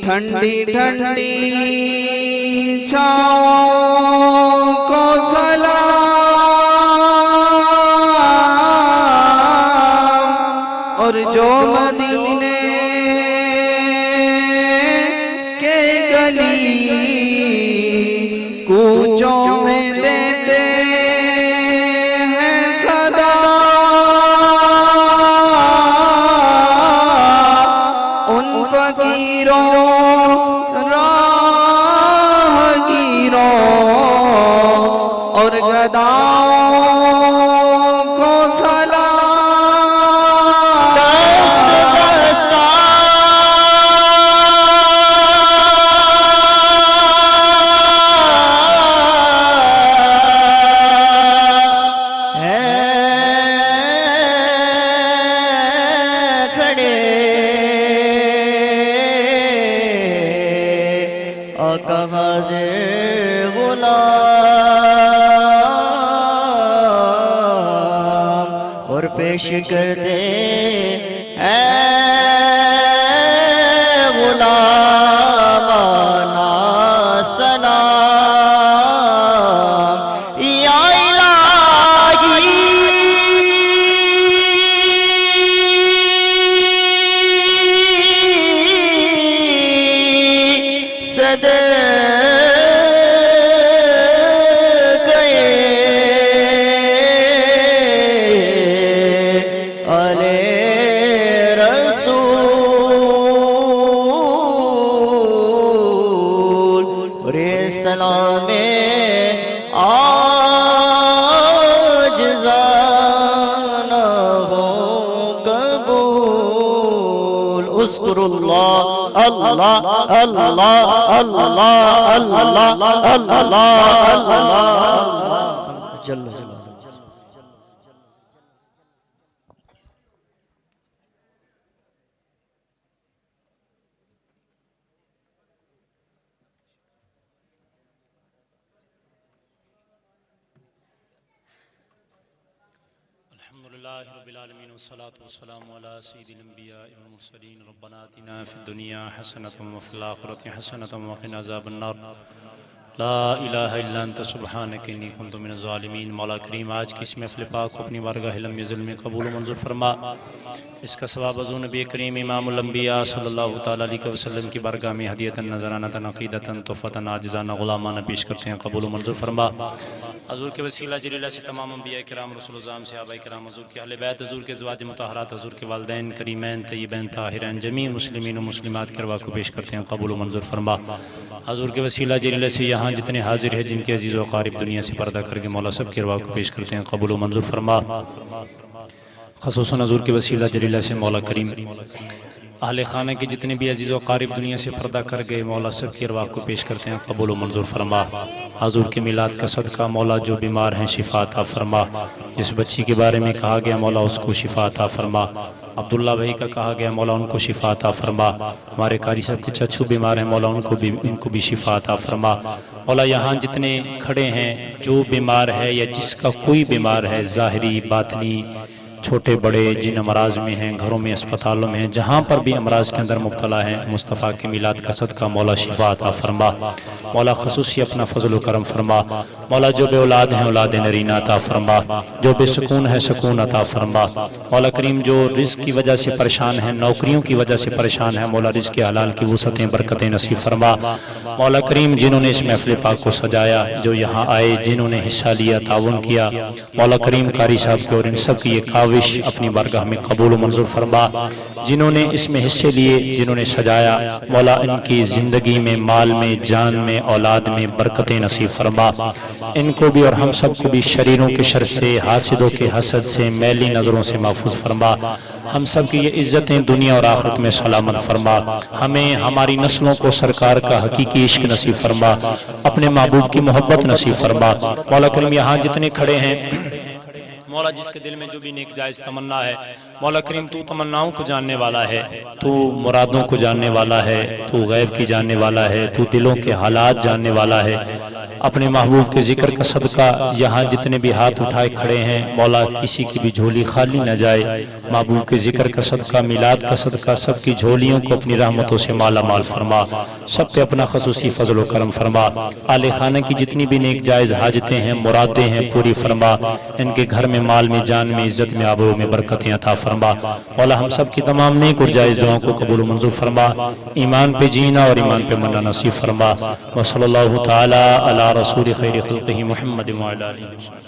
ठंडी ठंडी छाँव को सलाम, और जो मदीने के गली कूचों में देते हैं सदा, उन फकीरों राहगीरों और गदाओं को सलाम। दस्त दस्ता आका हाज़िर गुलाम और पेश कर दे ऐ गुलामाना सलाम या सलामे आज जाना हो कबूल उस्कुरुल्लाह अल्लाह अल्लाह अल्लाह अल्लाह अल्लाह अल्लाह जल्ल अल्हम्दुलिल्लाहि रब्बिल आलमीन वस्सलातु वस्सलामु अला सय्यिदिल अंबिया वल मुरसलीन रब्बना आतिना फिद दुनिया हसनतम व फिल आखिरति हसनतम व क़िना अज़ाबन्नार ला इलाहा इल्ला अंत सुब्हानक इन्नी कुन्तु मिनज़ ज़ालिमीन। मौला करीम आज की इस महफ़िल पाक को अपनी बारगाह इल्म में कबूल मंजूर फरमा। इसका सवाब हज़ूर नबी करीम इमामुल अंबिया सल्लल्लाहु तआला अलैहि वसल्लम की बारगाह में हदियतन नज़रानतन अक़ीदतन तोहफ़तन आजिज़ाना ग़ुलामाना पेश करते हैं, कबूल मंजूर फरमा। हज़ूर के वसीला जलीला से तमाम अंबिया किराम रसूल ज़ाम सहाबा किराम हज़ूर के अहले बैत हज़ूर के ज़वाज मुतहरात हज़ूर के वालिदैन करीमैन तय्यबैन ताहिरैन जमी मुस्लिमीन व मुस्लिमात के अरवाह को पेश करते हैं, कबूल मंजूर फरमा। हज़ूर के वसीला जलीला से यहाँ जितने हाजिर हैं जिनके अजीज़ व क़ारिब दुनिया से पर्दा करके मौला सब के अरवाह को पेश करते हैं, कबूल मंजूर फरमा। ख़ुसूसन हज़ूर के वसीला जलीला से मौला करीम अहले खाना के जितने भी अजीज़ व क़ारिब दुनिया से पर्दा कर गए मौला सब की अरवाह को पेश करते हैं, कबूल मंजूर फरमा। हज़ूर के मिलाद का सदका मौला जो बीमार हैं शिफा अता फरमा। जिस बच्ची के बारे में कहा गया मौला उसको शिफा अता फरमा। अब्दुल्ला भाई का कहा गया मौला उनको शिफा अता फरमा। हमारे कारी साहब के चच्चू बीमार हैं मौला उनको भी शिफा अता फरमा। मौला यहाँ जितने खड़े हैं जो बीमार है या जिसका कोई बीमार है ज़ाहिरी बातनी छोटे बड़े जिन अमराज में हैं घरों में अस्पतालों में हैं जहाँ पर भी अमराज के अंदर मुब्तला हैं मुस्तफ़ा के मिलाद का सदका मौला शिफा अता फरमा। मौला खसूसी अपना फजल करम फरमा। मौला जो बे औलाद हैं औलाद नरीना अता फरमा। जो बेसुकून है सुकून अता फरमा। मौला करीम जो रिज़्क़ की वजह से परेशान हैं नौकरियों की वजह से परेशान है मौला रिज़्क़ हलाल की वुसअतें बरकतें नसीब फरमा। मौला करीम जिन्होंने इस महफ़िल पाक को सजाया जो यहाँ आए जिन्होंने हिस्सा लिया ताउन किया मौला करीम कारी साहब के और इन सब की ये काविश अपनी बारगाह में कबूल मंजूर फरमा। जिन्होंने इसमें हिस्से लिए जिन्होंने सजाया मौला इनकी ज़िंदगी में माल में जान में औलाद में बरकतें नसीब फरमा। इनको भी और हम सब को भी शरीरों के शर से हासिदों के हसद से मैली नज़रों से महफूज फरमा। हम सब की ये इज़्ज़तें दुनिया और आखिरत में सलामत फरमा। हमें हमारी नस्लों को सरकार का हकीकी इश्क नसीब फरमा। अपने महबूब की मोहब्बत नसीब फरमा। मौला करीम यहाँ जितने खड़े हैं मौला जिसके दिल में जो भी नेक जायज़ तमन्ना है मौला करीम तू तमन्नाओं को जानने वाला है तू मुरादों को जानने वाला है तू गैब की जानने वाला है तू दिलों के हालात जानने वाला है। अपने महबूब के जिक्र का सदका यहाँ जितने भी हाथ उठाए खड़े हैं मौला किसी की भी झोली खाली न जाए। महबूब के जिक्र का सदका मिलाद का सदका सबकी झोलियों को अपनी रहमतों से माला माल फरमा। सब पे अपना खसूसी फजल व करम फरमा। आले खाना की जितनी भी नेक जायज़ हाजतें हैं मुरादें हैं पूरी फरमा। इनके घर में माल में जान में इज्जत में आबरू में बरकतें अता फरमा। मौला हम सब की तमाम नेक और जायज़ दुआओं को कबूल मंजूर फरमा। ईमान पे जीना और ईमान पे मरना नसीब फरमा। व सल्लल्लाहु तआला अला रसूल खैर खल्क़िही मुहम्मद व अला आलिहि।